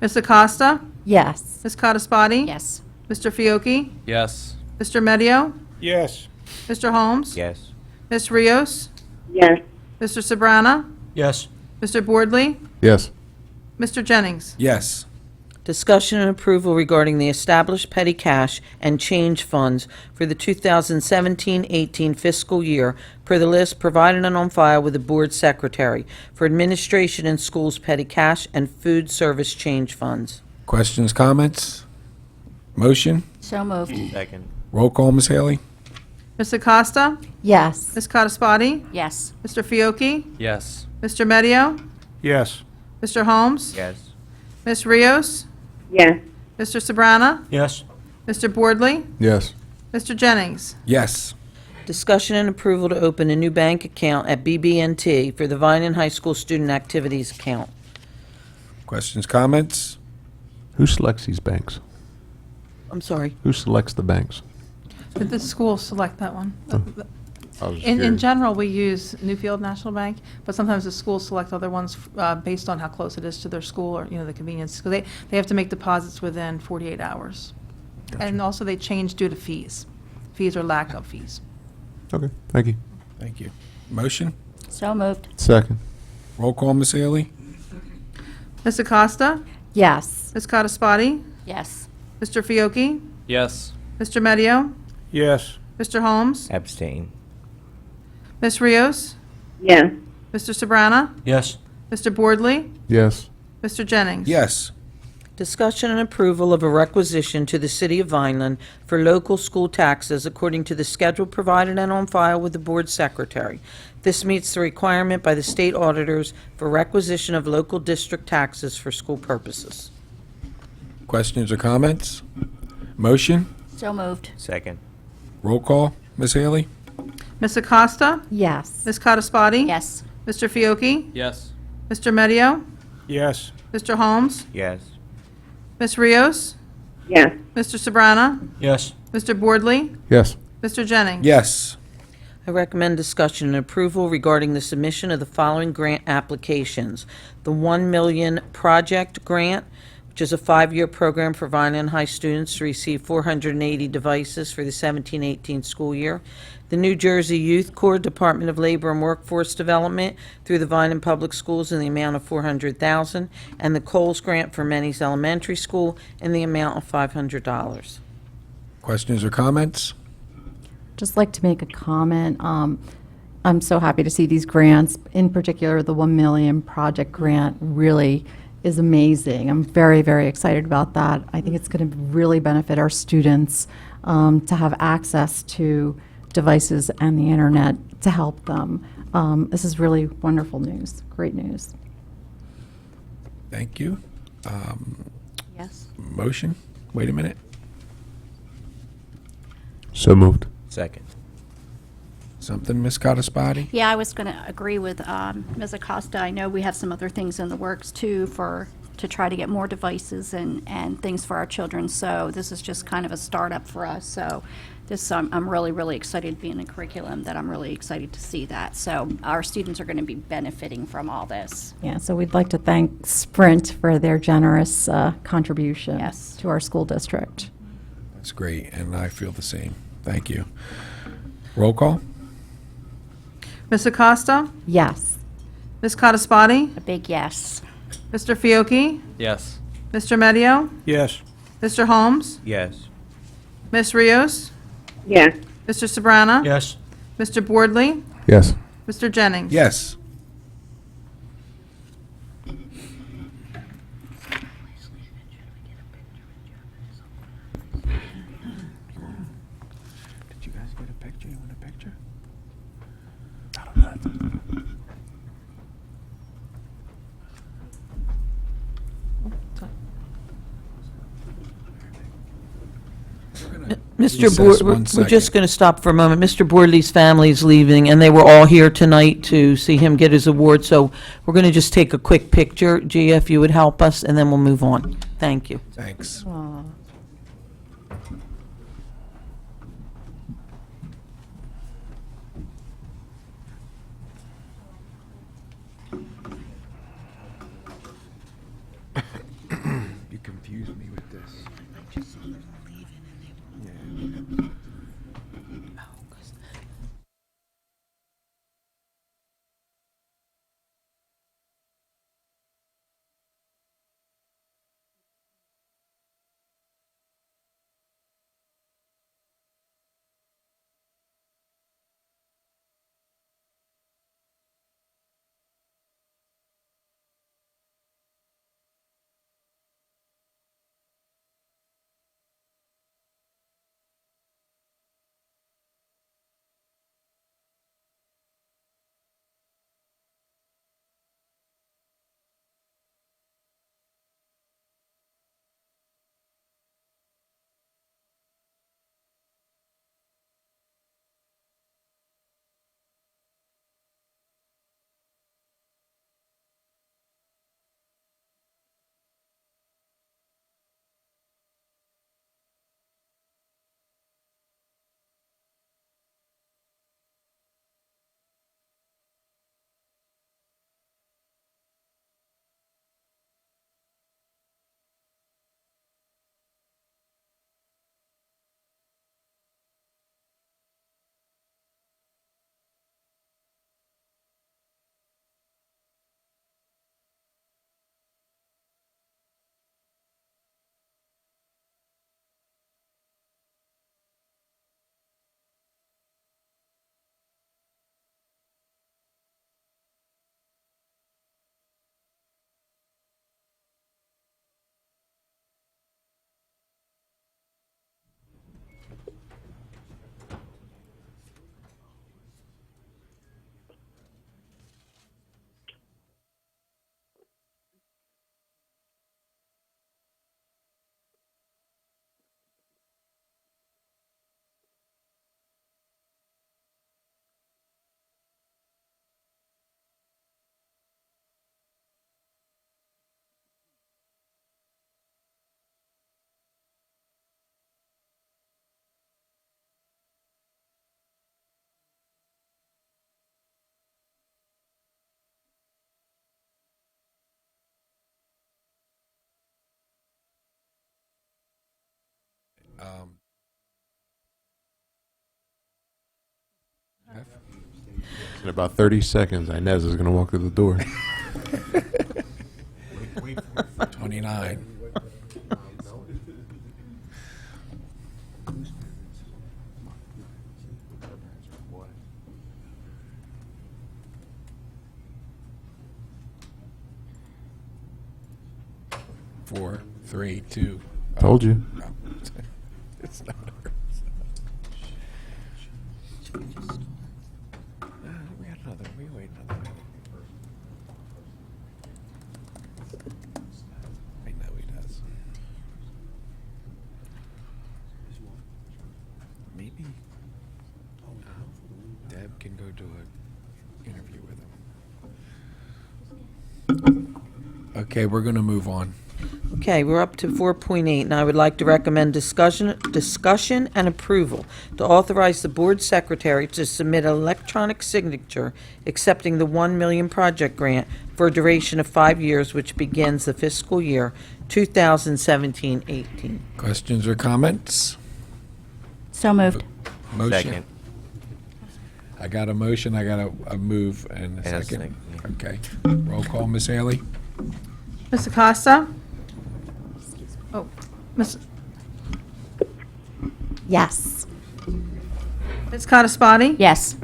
Ms. Acosta? Yes. Ms. Codispoti? Yes. Mr. Fiocchi? Yes. Mr. Medio? Yes. Mr. Holmes? Yes. Ms. Rios? Yes. Mr. Sabrana? Yes. Mr. Boardley? Yes. Mr. Jennings? Yes. Discussion and approval regarding the established petty cash and change funds for the 2017-18 fiscal year per the list provided and on file with the board secretary for administration and schools petty cash and food service change funds. Questions, comments? Motion? So moved. Second. Roll call, Ms. Haley? Ms. Acosta? Yes. Ms. Codispoti? Yes. Mr. Fiocchi? Yes. Mr. Medio? Yes. Mr. Holmes? Yes. Ms. Rios? Yes. Mr. Sabrana? Yes. Mr. Boardley? Yes. Mr. Jennings? Yes. Discussion and approval to open a new bank account at BB&T for the Vineland High School Student Activities Account. Questions, comments? Who selects these banks? I'm sorry. Who selects the banks? Did the schools select that one? I was just In curious. general, we use Newfield National Bank, but sometimes the schools select other ones based on how close it is to their school or, the convenience. Because they have to make deposits within 48 hours. And also they change due to fees or lack of fees. Okay, thank you. Thank you. Motion? So moved. Second. Roll call, Ms. Haley? Ms. Acosta? Yes. Ms. Cotespoti? Yes. Mr. Fiocchi? Yes. Mr. Medio? Yes. Mr. Holmes? Abstain. Ms. Rios? Yes. Mr. Sabrana? Yes. Mr. Boardley? Yes. Mr. Jennings? Yes. Discussion and approval of a requisition to the City of Vineland for local school taxes according to the schedule provided and on file with the Board Secretary. This meets the requirement by the state auditors for requisition of local district taxes for school purposes. Questions or comments? Motion? So moved. Second. Roll call. Ms. Haley? Ms. Acosta? Yes. Ms. Cotespoti? Yes. Mr. Fiocchi? Yes. Mr. Medio? Yes. Mr. Holmes? Yes. Ms. Rios? Yes. Mr. Sabrana? Yes. Mr. Boardley? Yes. Mr. Jennings? Yes. I recommend discussion and approval regarding the submission of the following grant applications. The 1 million project grant, which is a 5-year program for Vineland High students to receive 480 devices for the 17-18 school year. The New Jersey Youth Corps Department of Labor and Workforce Development through the Vineland Public Schools in the amount of $400,000, and the Coles Grant for Menny's Elementary School in the amount of $500. Questions or comments? Just like to make a comment. I'm so happy to see these grants, in particular the 1 million project grant really is amazing. I'm very, very excited about that. I think it's going to really benefit our students to have access to devices and the internet to help them. This is really wonderful news, great news. Thank you. Yes. Motion? Wait a minute. So moved. Second. Something, Ms. Cotespoti? Yeah, I was going to agree with Ms. Acosta. I know we have some other things in the works too to try to get more devices and things for our children. So this is just kind of a startup for us. So this, I'm really, really excited to be in the curriculum, that I'm really excited to see that. So our students are going to be benefiting from all this. Yeah, so we'd like to thank Sprint for their generous contribution Yes. to our school district. That's great, and I feel the same. Thank you. Roll call? Ms. Acosta? Yes. Ms. Cotespoti? A big yes. Mr. Fiocchi? Yes. Mr. Medio? Yes. Mr. Holmes? Yes. Ms. Rios? Yes. Mr. Sabrana? Yes. Mr. Boardley? Yes. Mr. Jennings? Yes. Did you guys get a picture? You want a picture? Mr. Recess Board, one we're just second. going to stop for a moment. Mr. Boardley's family is leaving, and they were all here tonight to see him get his award, so we're going to just take a quick picture. Gia, if you would help us, and then we'll move on. Thank you. Thanks. Aw. You confused me with this. In about 30 seconds, Inez is going to walk through the door. 29. Four, three, two. Told you. No. It's not her. We got another. We wait another. I know he does. Maybe Deb can go do an interview with him. Okay, we're going to move on. Okay, we're up to 4.8, and I would like to recommend discussion and approval to authorize the board secretary to submit an electronic signature accepting the 1 million project grant for a duration of 5 years, which begins the fiscal year 2017-18. Questions or comments? So moved. Motion. Second. I got a motion, I got a move, and a And a second. second, Okay. Roll call, Ms. Haley? Ms. Acosta? Oh, Ms. Yes. Ms. Codispoti? Yes.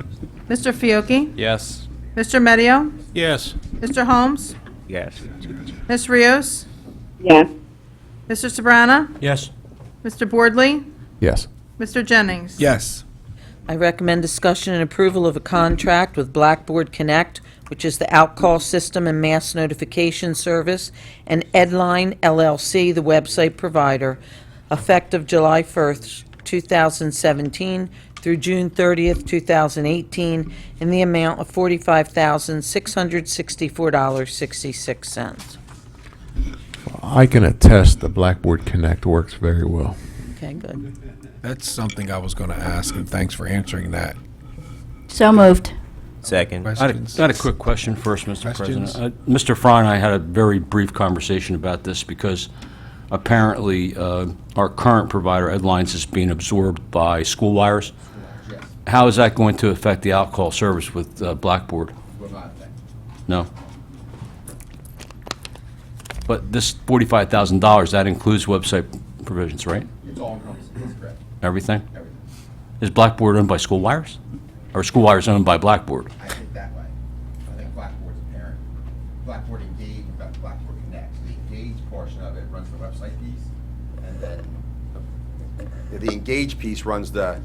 Mr. Fiocchi? Yes. Mr. Medio? Yes. Mr. Holmes? Yes. Ms. Rios? Yes. Mr. Sabrana? Yes. Mr. Boardley? Yes. Mr. Jennings? Yes. I recommend discussion and approval of a contract with Blackboard Connect, which is the outcall system and mass notification service, and Edline LLC, the website provider, effective July 1st, 2017 through June 30th, 2018, in the amount of $45,664.66. I can attest the Blackboard Connect works very well. Okay, good. That's something I was going to ask, and thanks for answering that. So moved. Second. I Questions? had a quick question first, Mr. Questions? President. Mr. Fry and I had a very brief conversation about this because apparently our current provider, Edlines, is being absorbed by School Wires. How is that going to affect the outcall service with Blackboard? No? But this $45,000, that includes website provisions, right? It's all encompassing, that's correct. Everything? Everything. Is Blackboard owned by School Wires? Or School Wires owned by Blackboard? I think that way. I think Blackboard's a parent. Blackboard Engage, Blackboard Connect. The Engage portion of it runs the website piece, and then the Engage piece runs the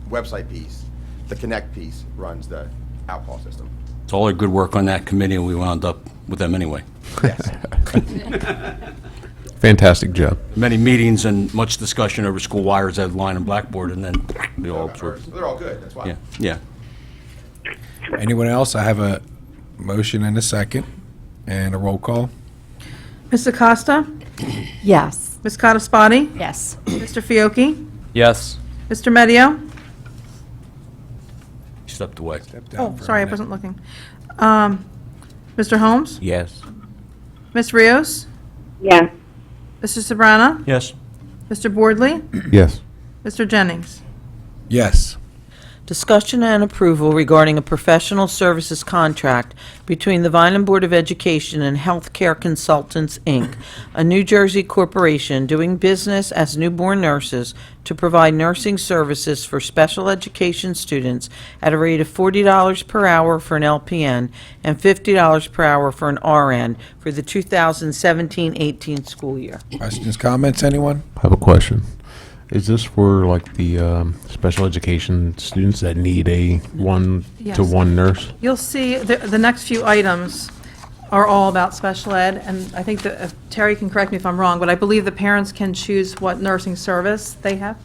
website piece. The Connect piece runs the outcall system. It's all their good work on that committee, and we wound up with them anyway. Yes. Fantastic job. Many meetings and much discussion over School Wires, Edline, and Blackboard, and then they all absorbed. They're all good, that's why. Yeah, yeah. Anyone else? I have a motion and a second, and a roll call. Ms. Acosta? Yes. Ms. Codispoti? Yes. Mr. Fiocchi? Yes. Mr. Medio? Stepped away. Step down Oh, for a sorry, I minute. wasn't looking. Mr. Holmes? Yes. Ms. Rios? Yes. Mr. Sabrana? Yes. Mr. Boardley? Yes. Mr. Jennings? Yes. Discussion and approval regarding a professional services contract between the Vineland Board of Education and Healthcare Consultants, Inc., a New Jersey corporation doing business as newborn nurses to provide nursing services for special education students at a rate of $40 per hour for an LPN and $50 per hour for an RN for the 2017-18 school year. Questions, comments, anyone? I have a question. Is this for like the special education students that need a one-to-one nurse? You'll see the next few items are all about special ed, and I think that Terry can correct me if I'm wrong, but I believe the parents can choose what nursing service they have.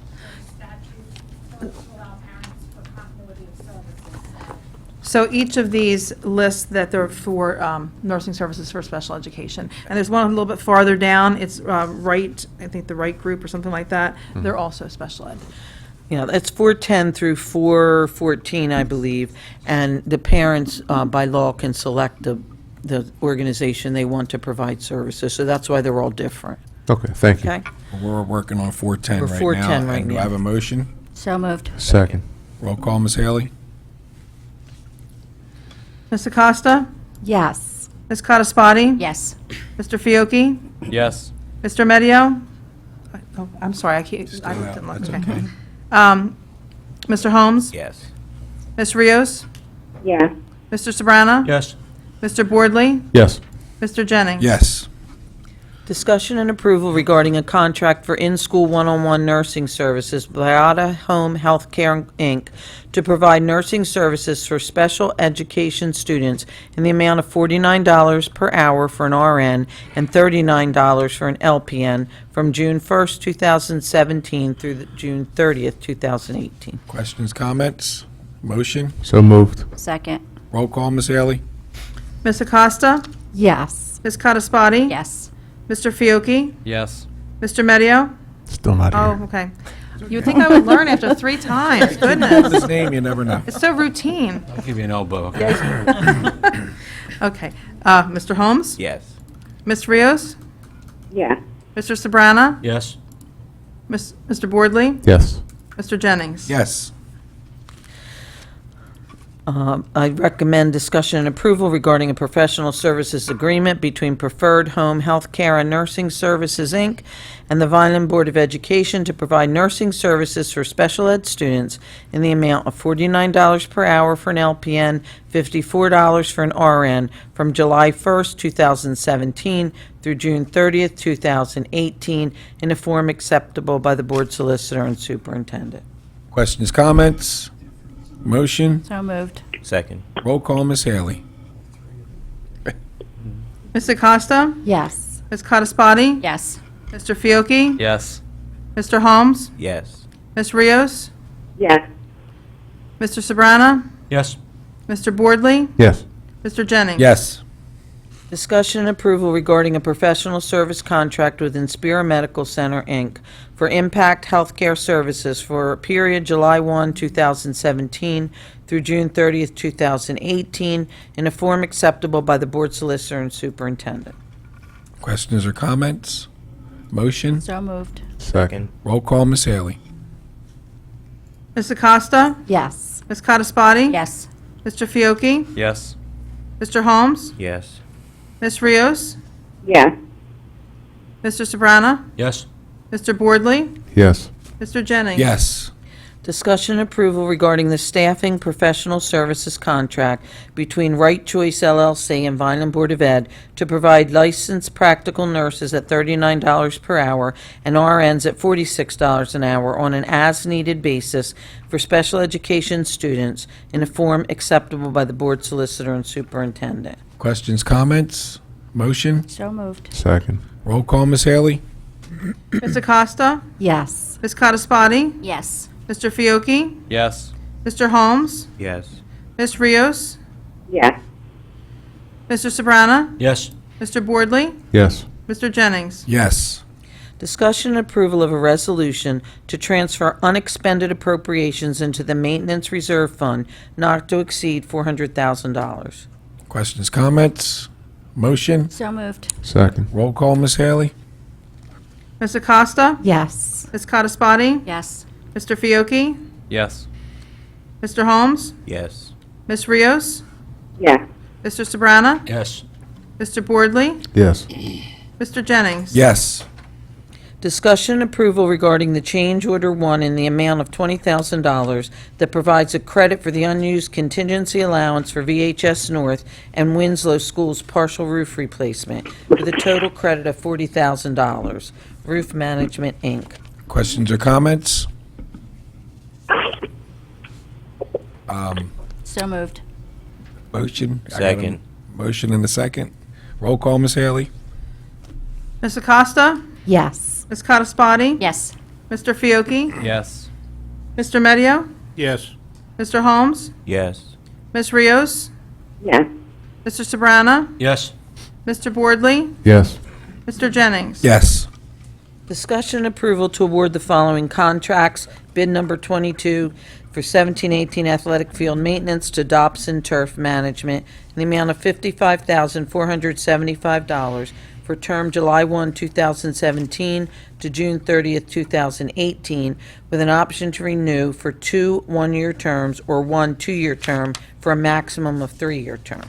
So each of these lists that they're for nursing services for special education. And there's one a little bit farther down, it's right, I think the right group or something like that. They're also special ed. Yeah, it's 410 through 414, I believe, and the parents, by law, can select the organization they want to provide services, so that's why they're all different. Okay, thank you. Okay? We're working on 410 We're right now. 410 right And do I now. have a motion? So moved. Second. Roll call, Ms. Haley? Ms. Acosta? Yes. Ms. Codispoti? Yes. Mr. Fiocchi? Yes. Mr. Medio? Oh, I'm sorry, I didn't look, okay. Mr. Holmes? Yes. Ms. Rios? Yes. Mr. Sabrana? Yes. Mr. Boardley? Yes. Mr. Jennings? Yes. Discussion and approval regarding a contract for in-school one-on-one nursing services, Beata Home Healthcare, Inc., to provide nursing services for special education students in the amount of $49 per hour for an RN and $39 for an LPN from June 1st, 2017 through June 30th, 2018. Questions, comments? Motion? So moved. Second. Roll call, Ms. Haley? Ms. Acosta? Yes. Ms. Codispoti? Yes. Mr. Fiocchi? Yes. Mr. Medio? Still not here. Oh, okay. You would think I would learn after 3 times. His Goodness. name, you never know. It's so routine. I'll give you an elbow. Okay. Mr. Holmes? Yes. Ms. Rios? Yes. Mr. Sabrana? Yes. Mr. Boardley? Yes. Mr. Jennings? Yes. I recommend discussion and approval regarding a professional services agreement between Preferred Home Healthcare and Nursing Services, Inc., and the Vineland Board of Education to provide nursing services for special ed students in the amount of $49 per hour for an LPN, $54 for an RN from July 1st, 2017 through June 30th, 2018, in a form acceptable by the Board Solicitor and Superintendent. Questions, comments? Motion? So moved. Second. Roll call, Ms. Haley? Ms. Acosta? Yes. Ms. Codispoti? Yes. Mr. Fiocchi? Yes. Mr. Holmes? Yes. Ms. Rios? Yes. Mr. Sabrana? Yes. Mr. Boardley? Yes. Mr. Jennings? Yes. Discussion and approval regarding a professional service contract with Inspira Medical Center, Inc. for Impact Healthcare Services for a period July 1, 2017 through June 30th, 2018, in a form acceptable by the Board Solicitor and Superintendent. Questions or comments? Motion? So moved. Second. Roll call, Ms. Haley? Ms. Acosta? Yes. Ms. Codispoti? Yes. Mr. Fiocchi? Yes. Mr. Holmes? Yes. Ms. Rios? Yes. Mr. Sabrana? Yes. Mr. Boardley? Yes. Mr. Jennings? Yes. Discussion and approval regarding the staffing professional services contract between Right Choice LLC and Vineland Board of Ed to provide licensed practical nurses at $39 per hour and RNs at $46 an hour on an as-needed basis for special education students in a form acceptable by the Board Solicitor and Superintendent. Questions, comments? Motion? So moved. Second. Roll call, Ms. Haley? Ms. Acosta? Yes. Ms. Codispoti? Yes. Mr. Fiocchi? Yes. Mr. Holmes? Yes. Ms. Rios? Yes. Mr. Sabrana? Yes. Mr. Boardley? Yes. Mr. Jennings? Yes. Discussion and approval of a resolution to transfer unexpended appropriations into the Maintenance Reserve Fund not to exceed $400,000. Questions, comments? Motion? So moved. Second. Roll call, Ms. Haley? Ms. Acosta? Yes. Ms. Codispoti? Yes. Mr. Fiocchi? Yes. Mr. Holmes? Yes. Ms. Rios? Yes. Mr. Sabrana? Yes. Mr. Boardley? Yes. Mr. Jennings? Yes. Discussion and approval regarding the change order 1 in the amount of $20,000 that provides a credit for the unused contingency allowance for VHS North and Winslow School's partial roof replacement with a total credit of $40,000. Roof Management, Inc. Questions or comments? So moved. Motion? I got a Second. Motion and a second. Roll call, Ms. Haley? Ms. Acosta? Yes. Ms. Codispoti? Yes. Mr. Fiocchi? Yes. Mr. Medio? Yes. Mr. Holmes? Yes. Ms. Rios? Yes. Mr. Sabrana? Yes. Mr. Boardley? Yes. Mr. Jennings? Yes. Discussion and approval to award the following contracts. Bid number 22 for 17-18 athletic field maintenance to Dobson Turf Management in the amount of $55,475 for for term July 1, 2017 to June 30th, 2018, with an option to renew for 2 one-year terms or 1 two-year term for a maximum of 3-year term.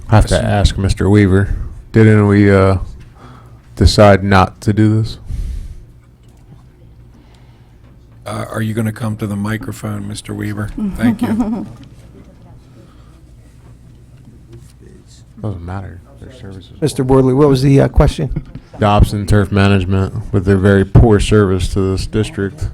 I have to ask Mr. Weaver, didn't we decide not to do this? Are you going to come to the microphone, Mr. Weaver? Thank you. Doesn't matter. Their services. Mr. Boardley, what was the question? Dobson Turf Management, with their very poor service to this district.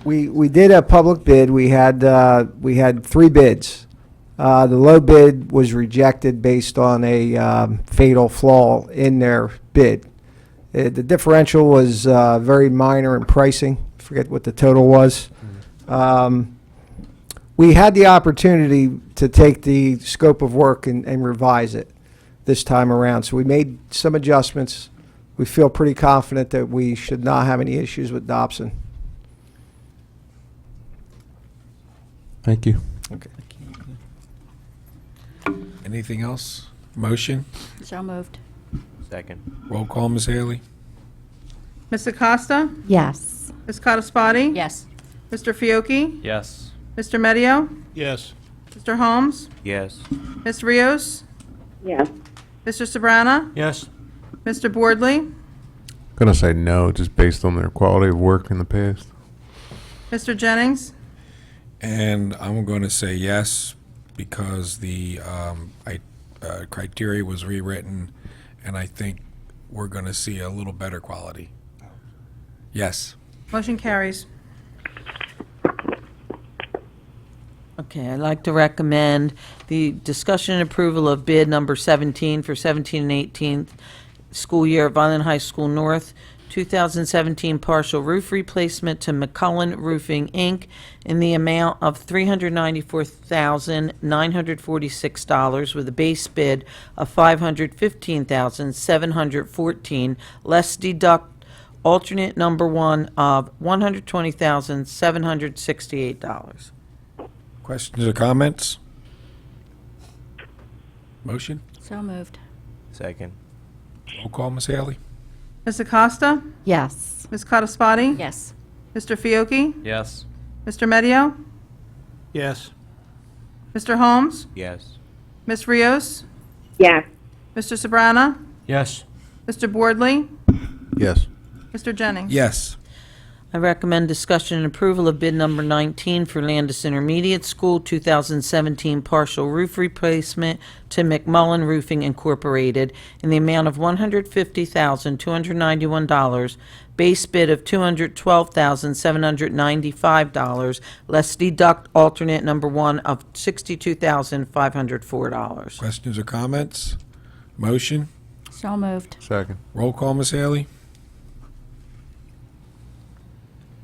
We did a public bid. We had 3 bids. The low bid was rejected based on a fatal flaw in their bid. The differential was very minor in pricing. I forget what the total was. We had the opportunity to take the scope of work and revise it this time around. So we made some adjustments. We feel pretty confident that we should not have any issues with Dobson. Thank you. Okay. Anything else? Motion? So moved. Second. Roll call, Ms. Haley? Ms. Acosta? Yes. Ms. Cottasparty? Yes. Mr. Fiocchi? Yes. Mr. Medio? Yes. Mr. Holmes? Yes. Ms. Rios? Yes. Mr. Sabrana? Yes. Mr. Boardley? Gonna say no, just based on their quality of work in the past. Mr. Jennings? And I'm going to say yes, because the criteria was rewritten, and I think we're going to see a little better quality. Yes. Motion carries. Okay, I'd like to recommend the discussion and approval of bid number 17 for 17 and 18th school year at Vineland High School North, 2017 partial roof replacement to McCullen Roofing, Inc. in the amount of $394,946 with a base bid of $515,714, less deduct alternate number 1 of $120,768. Questions or comments? Motion? So moved. Second. Roll call, Ms. Haley? Ms. Acosta? Yes. Ms. Cottasparty? Yes. Mr. Fiocchi? Yes. Mr. Medio? Yes. Mr. Holmes? Yes. Ms. Rios? Yes. Mr. Sabrana? Yes. Mr. Boardley? Yes. Mr. Jennings? Yes. I recommend discussion and approval of bid number 19 for Landis Intermediate School, 2017 partial roof replacement to McMullen Roofing Incorporated in the amount of $150,291, base bid of $212,795, less deduct alternate number 1 of $62,504. Questions or comments? Motion? So moved. Second. Roll call, Ms. Haley?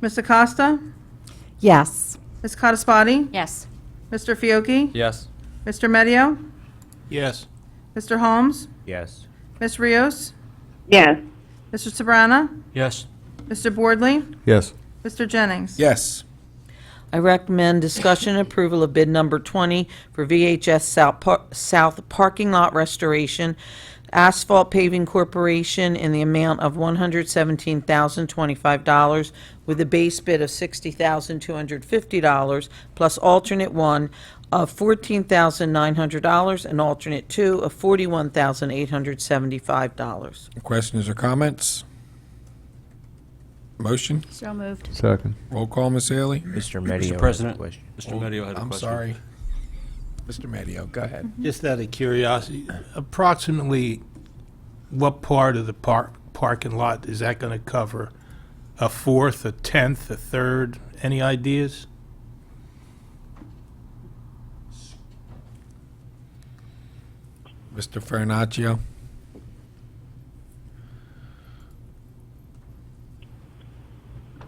Ms. Acosta? Yes. Ms. Cottasparty? Yes. Mr. Fiocchi? Yes. Mr. Medio? Yes. Mr. Holmes? Yes. Ms. Rios? Yes. Mr. Sabrana? Yes. Mr. Boardley? Yes. Mr. Jennings? Yes. I recommend discussion and approval of bid number 20 for VHS South Parking Lot Restoration, Asphalt Paving Corporation in the amount of $117,025 with a base bid of $60,250 plus alternate 1 of $14,900 and alternate 2 of $41,875. Questions or comments? Motion? So moved. Second. Roll call, Ms. Haley? Mr. Medio. Mr. President, Question. Mr. Medio had a I'm question. sorry. Mr. Medio, go ahead. Just out of curiosity, approximately what part of the parking lot is that going to cover? A fourth, a tenth, a third? Any ideas? Mr. Farinaccio?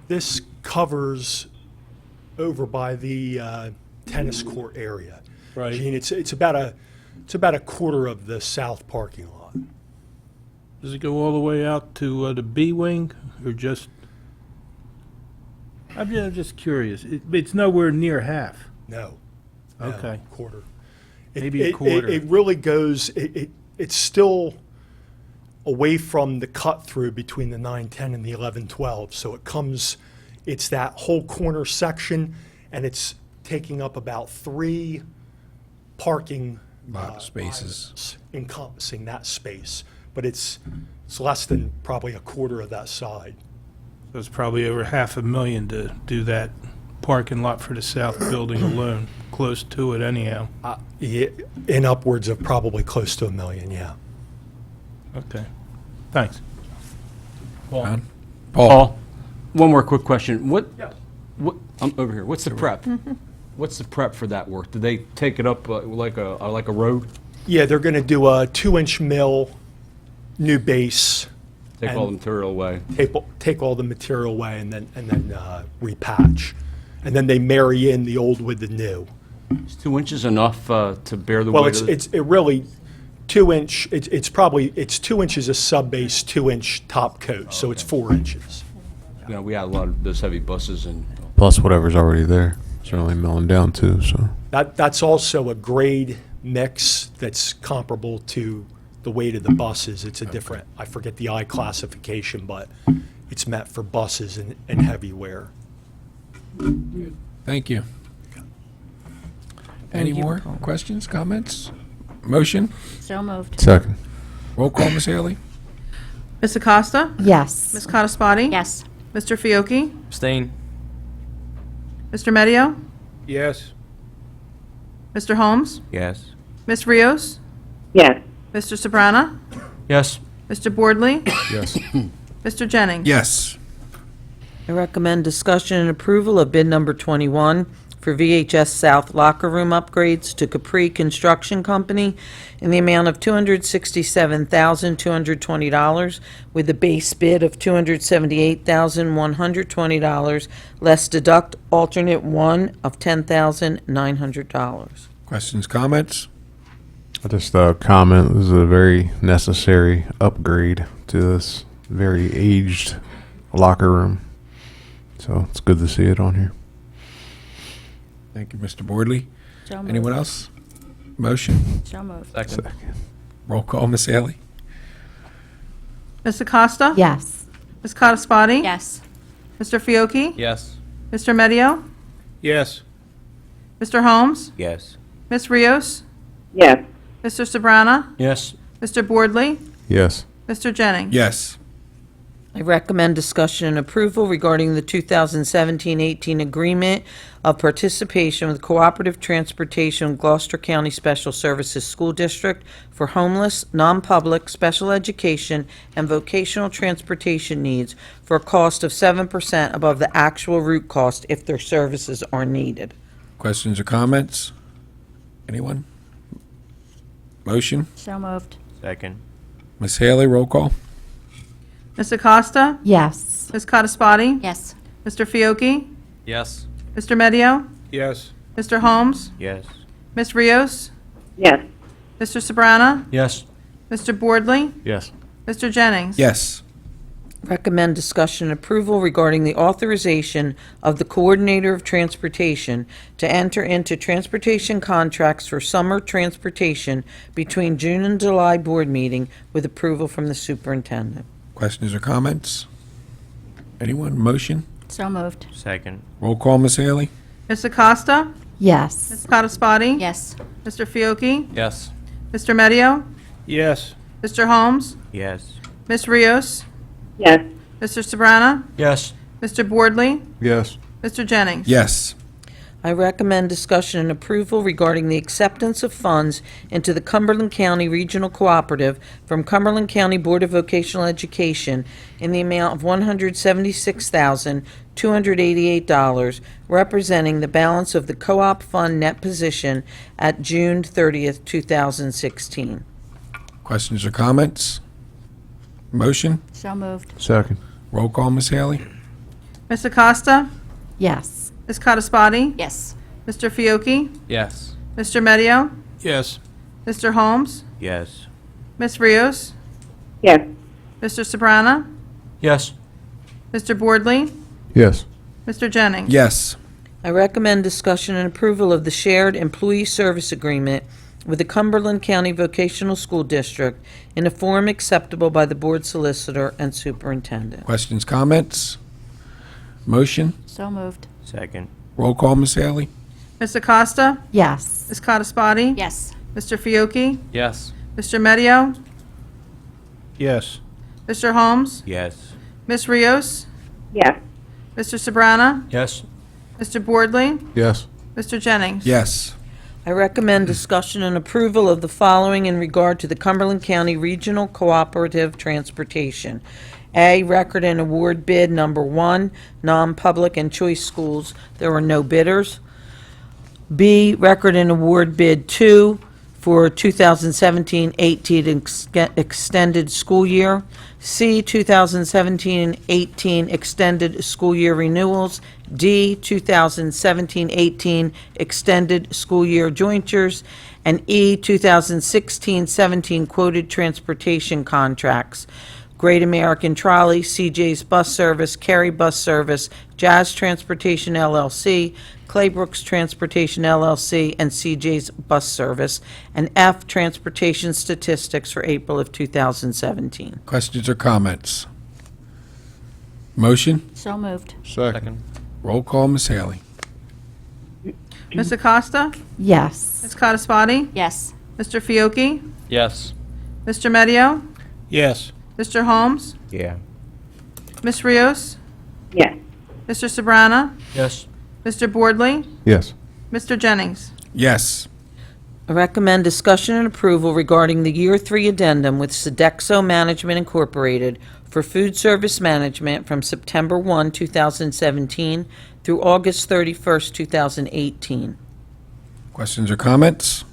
This covers over by the tennis court area. Right. Gene, it's about a quarter of the south parking lot. Does it go all the way out to the B wing, or just? I'm just curious. It's nowhere near half. No. Okay. Quarter. Maybe a quarter. It really goes. It's still away from the cut-through between the 910 and the 1112. So it's that whole corner section, and it's taking up about 3 parking Spaces. aisles encompassing that space. But it's less than probably a quarter of that side. So it's probably over $500,000 to do that parking lot for the south building alone, close to it anyhow. Yeah, in upwards of probably close to $1 million, yeah. Okay, thanks. Paul? Paul, one more quick question. What, I'm over here. What's the prep? What's the prep for that work? Do they take it up like a road? Yeah, they're going to do a 2-inch mill, new base. Take all the material away. Take all the material away and then repatch. And then they marry in the old with the new. Is 2 inches enough to bear the Well, weight of it? it's really 2-inch, it's 2 inches of sub-base, 2-inch top coat, so it's 4 inches. You know, we had a lot of those heavy buses and Plus whatever's already there. It's only milling down too, so. That's also a grade mix that's comparable to the weight of the buses. It's a different, I forget the I classification, but it's meant for buses and heavy wear. Thank you. Any you, more Paul. questions, comments? Motion? So moved. Second. Roll call, Ms. Haley? Ms. Acosta? Yes. Ms. Codispoti? Yes. Mr. Fiocchi? Abstain. Mr. Medio? Yes. Mr. Holmes? Yes. Ms. Rios? Yes. Mr. Sobrana? yes. Mr. Boardley? Yes. Mr. Jennings? Yes. I recommend discussion and approval of bid number 21 for VHS South locker room upgrades to Capri Construction Company in the amount of $267,220, with a base bid of $278,120, less deduct alternate one of $10,900. Questions, comments? I just comment, this is a very necessary upgrade to this very aged locker room. So it's good to see it on here. Thank you, Mr. Boardley. So moved. Anyone else? Motion? So moved. Second. Roll call, Ms. Haley? Ms. Acosta? Yes. Ms. Codispoti? Yes. Mr. Fiocchi? Yes. Mr. Medio? Yes. Mr. Holmes? Yes. Ms. Rios? Yes. Mr. Sobrana? Yes. Mr. Boardley? Yes. Mr. Jennings? Yes. I recommend discussion and approval regarding the 2017-18 agreement of participation with Cooperative Transportation Gloucester County Special Services School District for homeless, non-public, special education, and vocational transportation needs for a cost of 7% above the actual route cost if their services are needed. Questions or comments? Anyone? Motion? So moved. Second. Ms. Haley, roll call? Ms. Acosta? Yes. Ms. Codispoti? Yes. Mr. Fiocchi? Yes. Mr. Medio? Yes. Mr. Holmes? Yes. Ms. Rios? Yes. Mr. Sobrana? Yes. Mr. Boardley? Yes. Mr. Jennings? Yes. Recommend discussion and approval regarding the authorization of the Coordinator of Transportation to enter into transportation contracts for summer transportation between June and July board meeting with approval from the superintendent. Questions or comments? Anyone? Motion? So moved. Second. Roll call, Ms. Haley? Ms. Acosta? Yes. Ms. Codispoti? Yes. Mr. Fiocchi? Yes. Mr. Medio? Yes. Mr. Holmes? Yes. Ms. Rios? Yes. Mr. Sobrana? Yes. Mr. Boardley? Yes. Mr. Jennings? Yes. I recommend discussion and approval regarding the acceptance of funds into the Cumberland County Regional Cooperative from Cumberland County Board of Vocational Education in the amount of $176,288, representing the balance of the co-op fund net position at June 30th, 2016. Questions or comments? Motion? So moved. Second. Roll call, Ms. Haley? Ms. Acosta? Yes. Ms. Codispoti? Yes. Mr. Fiocchi? Yes. Mr. Medio? Yes. Mr. Holmes? Yes. Ms. Rios? Yes. Mr. Sobrana? Yes. Mr. Boardley? Yes. Mr. Jennings? Yes. I recommend discussion and approval of the shared employee service agreement with the Cumberland County Vocational School District in a form acceptable by the board solicitor and superintendent. Questions, comments? Motion? So moved. Second. Roll call, Ms. Haley? Ms. Acosta? Yes. Ms. Codispoti? Yes. Mr. Fiocchi? Yes. Mr. Medio? Yes. Mr. Holmes? Yes. Ms. Rios? Yes. Mr. Sabrana? Yes. Mr. Boardley? Yes. Mr. Jennings? Yes. I recommend discussion and approval of the following in regard to the Cumberland County Regional Cooperative Transportation. A, record and award bid number 1, non-public and choice schools. There were no bidders. B, record and award bid 2 for 2017-18 extended school year. C, 2017-18 extended school year renewals. D, 2017-18 extended school year jointures. And E, 2016-17 quoted transportation contracts. Great American Trolley, CJ's Bus Service, Cary Bus Service, Jazz Transportation LLC, Claybrooks Transportation LLC, and CJ's Bus Service, and F, Transportation Statistics for April of 2017. Questions or comments? Motion? So moved. Second. Roll call, Ms. Haley? Ms. Acosta? Yes. Ms. Codispoti? Yes. Mr. Fiocchi? Yes. Mr. Medio? Yes. Mr. Holmes? Yeah. Ms. Rios? Yes. Mr. Sabrana? Yes. Mr. Boardley? Yes. Mr. Jennings? Yes. I recommend discussion and approval regarding the Year 3 addendum with Sodexo Management Incorporated for food service management from September 1, 2017 through August 31st, 2018. Questions or comments?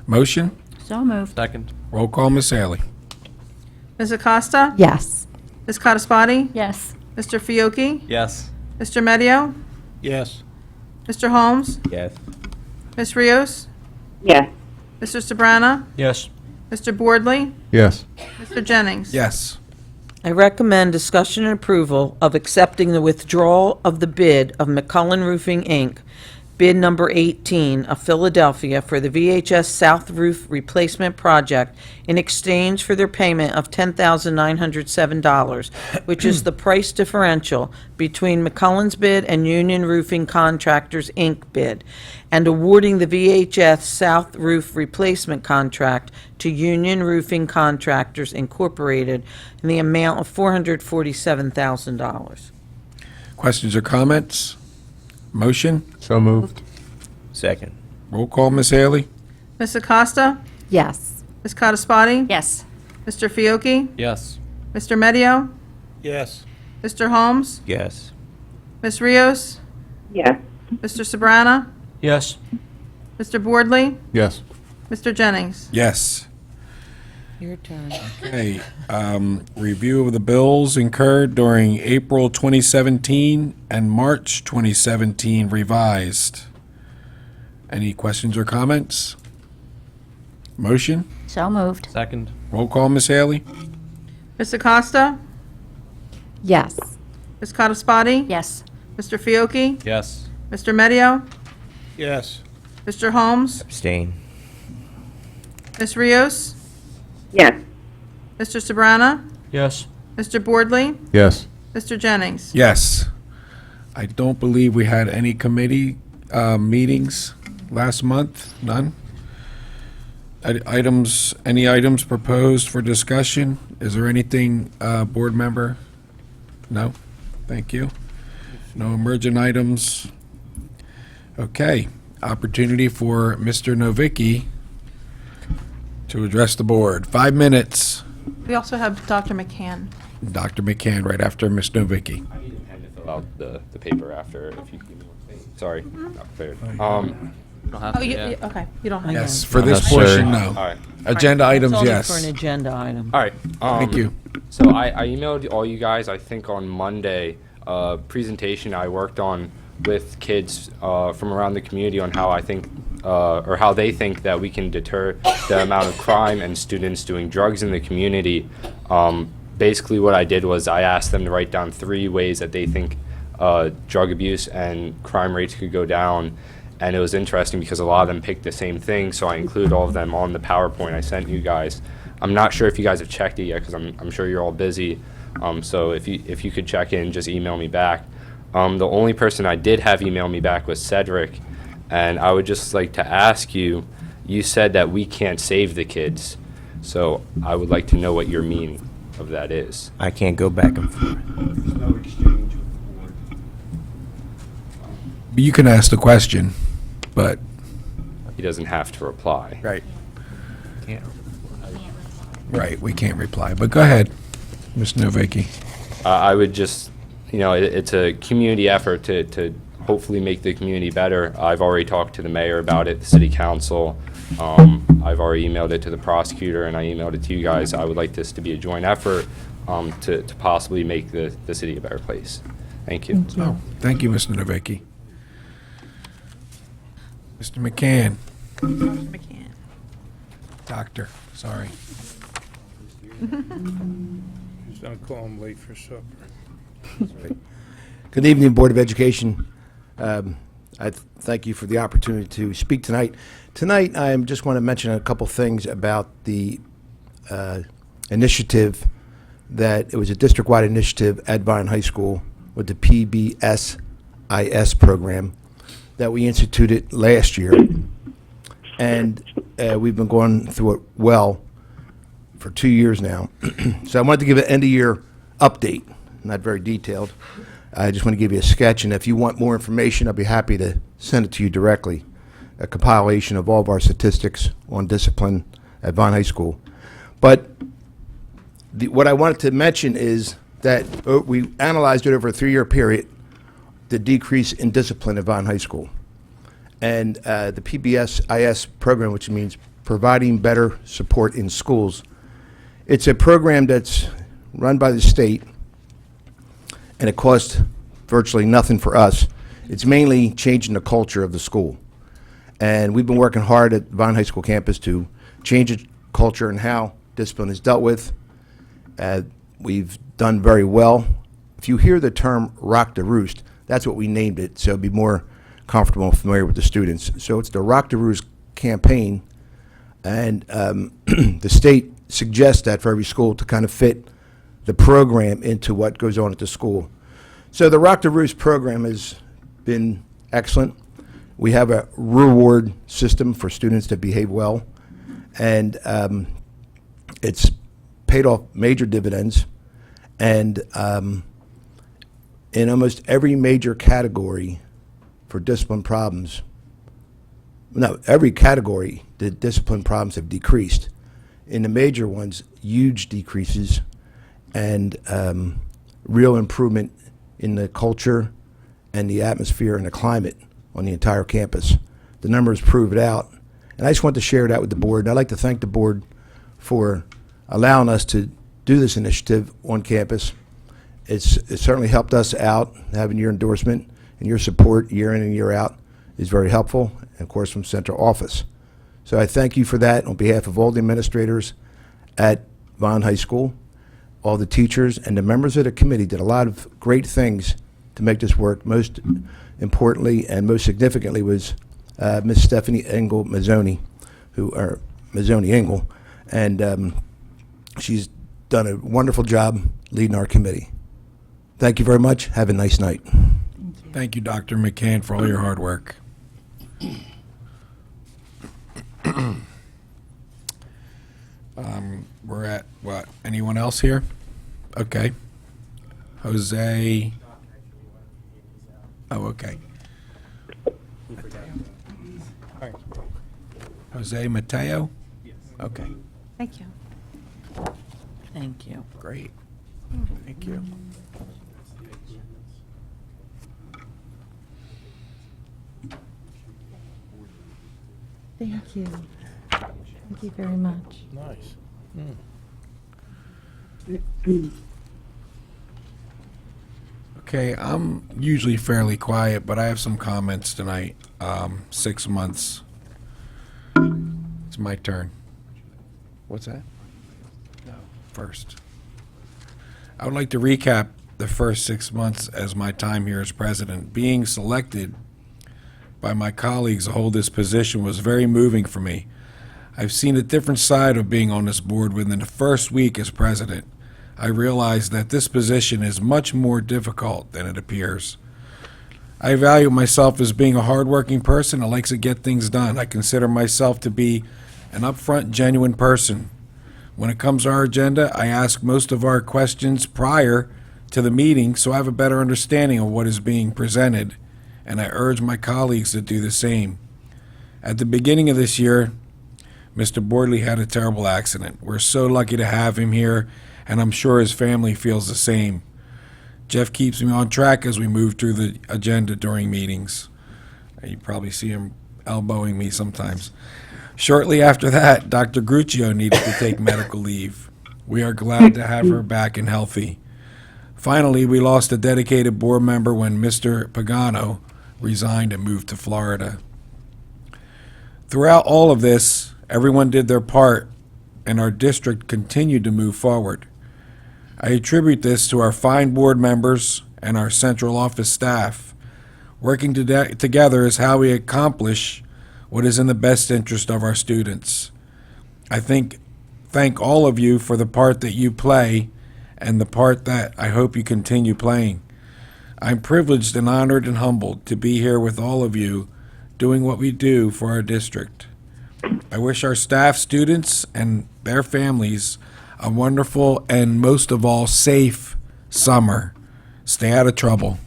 Motion? So moved. Second. Roll call, Ms. Haley? Ms. Acosta? Yes. Ms. Codispoti? Yes. Mr. Fiocchi? Yes. Mr. Medio? Yes. Mr. Holmes? Yes. Ms. Rios? Yes. Mr. Sabrana? Yes. Mr. Boardley? Yes. Mr. Jennings? Yes. I recommend discussion and approval of accepting the withdrawal of the bid of McCullen Roofing, Inc., bid number 18 of Philadelphia for the VHS South Roof Replacement Project in exchange for their payment of $10,907, which is the price differential between McCullen's bid and Union Roofing Contractors, Inc. bid, and awarding the VHS South Roof Replacement Contract to Union Roofing Contractors, Incorporated, in the amount of $447,000. Questions or comments? Motion? So moved. Second. Roll call, Ms. Haley? Ms. Acosta? Yes. Ms. Codispoti? Yes. Mr. Fiocchi? Yes. Mr. Medio? Yes. Mr. Holmes? Yes. Ms. Rios? Yes. Mr. Sabrana? Yes. Mr. Boardley? Yes. Mr. Jennings? Yes. Your turn. Okay, review of the bills incurred during April 2017 and March 2017 revised. Any questions or comments? Motion? So moved. Second. Roll call, Ms. Haley? Ms. Acosta? Yes. Ms. Codispoti? Yes. Mr. Fiocchi? Yes. Mr. Medio? Yes. Mr. Holmes? Abstain. Ms. Rios? Yes. Mr. Sabrana? Yes. Mr. Boardley? Yes. Mr. Jennings? Yes. I don't believe we had any committee meetings last month. None? Any items proposed for discussion? Is there anything, board member? No? Thank you. No emergent items? Okay. Opportunity for Mr. Novicki to address the board. 5 minutes. We also have Dr. McCann. Dr. McCann, right after Ms. Novicki. I need a pen to fill out the paper after, if you give me one. Sorry, not prepared. Oh, okay, you don't have Yes, to. for this portion, no. All right. Agenda items, It's only yes. for an agenda item. All right. Thank you. So I emailed all you guys, I think on Monday, a presentation I worked on with kids from around the community on how I think, or how they think that we can deter the amount of crime and students doing drugs in the community. Basically what I did was I asked them to write down 3 ways that they think drug abuse and crime rates could go down. and it was interesting because a lot of them picked the same thing, so I include all of them on the PowerPoint I sent you guys. I'm not sure if you guys have checked it yet because I'm sure you're all busy. So if you could check in, just email me back. The only person I did have email me back was Cedric, and I would just like to ask you, you said that we can't save the kids, so I would like to know what your meaning of that is. I can't go back and forth. There's no exchange with the board. You can ask the question, but He doesn't have to reply. right, Can't. right, we can't reply. But go ahead, Mr. Novacki. I would just, it's a community effort to hopefully make the community better. I've already talked to the mayor about it, the city council. I've already emailed it to the prosecutor, and I emailed it to you guys. I would like this to be a joint effort to possibly make the city a better place. Thank you. Oh, thank you, Mr. Novacki. Mr. McCann. Mr. McCann. Doctor, sorry. Just don't call him late for supper. Good evening, Board of Education. Thank you for the opportunity to speak tonight. Tonight, I just want to mention a couple things about the initiative that it was a district-wide initiative at Vineland High School with the PBSIS program that we instituted last year. And we've been going through it well for 2 years now. So I wanted to give an end-of-year update, not very detailed. I just want to give you a sketch, and if you want more information, I'll be happy to send it to you directly, a compilation of all of our statistics on discipline at Vineland High School. But what I wanted to mention is that we analyzed it over a 3-year period, the decrease in discipline at Vineland High School. And the PBSIS program, which means Providing Better Support in Schools, it's a program that's run by the state, and it costs virtually nothing for us. It's mainly changing the culture of the school. And we've been working hard at Vineland High School campus to change the culture and how discipline is dealt with. We've done very well. If you hear the term Rock the Roost, that's what we named it, so be more comfortable and familiar with the students. So it's the Rock the Roost campaign, and the state suggests that for every school to kind of fit the program into what goes on at the school. So the Rock the Roost program has been excellent. We have a reward system for students that behave well, and it's paid off major dividends. And in almost every major category for discipline problems, every category, the discipline problems have decreased. In the major ones, huge decreases and real improvement in the culture and the atmosphere and the climate on the entire campus. The numbers prove it out. And I just want to share that with the board. And I'd like to thank the board for allowing us to do this initiative on campus. It's certainly helped us out. Having your endorsement and your support year in and year out is very helpful, and of course from central office. So I thank you for that on behalf of all the administrators at Vineland High School. All the teachers and the members of the committee did a lot of great things to make this work. Most importantly and most significantly was Miss Stephanie Engel Mazzoni, Mazzoni Engel, and she's done a wonderful job leading our committee. Thank you very much. Have a nice night. Thank you, Dr. McCann, for all your hard work. We're at what? Anyone else here? Okay. Jose. Oh, okay. Jose Mateo? Yes. Okay. Thank you. Thank you. Great. Thank you. Thank you. Thank you very much. Nice. Okay, I'm usually fairly quiet, but I have some comments tonight. 6 months. It's my turn. What's that? No. First. I would like to recap the first 6 months as my time here as president. Being selected by my colleagues to hold this position was very moving for me. I've seen a different side of being on this board within the first week as president. I realized that this position is much more difficult than it appears. I value myself as being a hardworking person that likes to get things done. I consider myself to be an upfront, genuine person. When it comes to our agenda, I ask most of our questions prior to the meeting so I have a better understanding of what is being presented, and I urge my colleagues to do the same. At the beginning of this year, Mr. Boardley had a terrible accident. We're so lucky to have him here, and I'm sure his family feels the same. Jeff keeps me on track as we move through the agenda during meetings. You probably see him elbowing me sometimes. Shortly after that, Dr. Gruccio needed to take medical leave. We are glad to have her back and healthy. Finally, we lost a dedicated board member when Mr. Pagano resigned and moved to Florida. Throughout all of this, everyone did their part, and our district continued to move forward. I attribute this to our fine board members and our central office staff. Working together is how we accomplish what is in the best interest of our students. I thank all of you for the part that you play and the part that I hope you continue playing. I'm privileged and honored and humbled to be here with all of you doing what we do for our district. I wish our staff, students, and their families a wonderful and, most of all, safe summer. Stay out of trouble.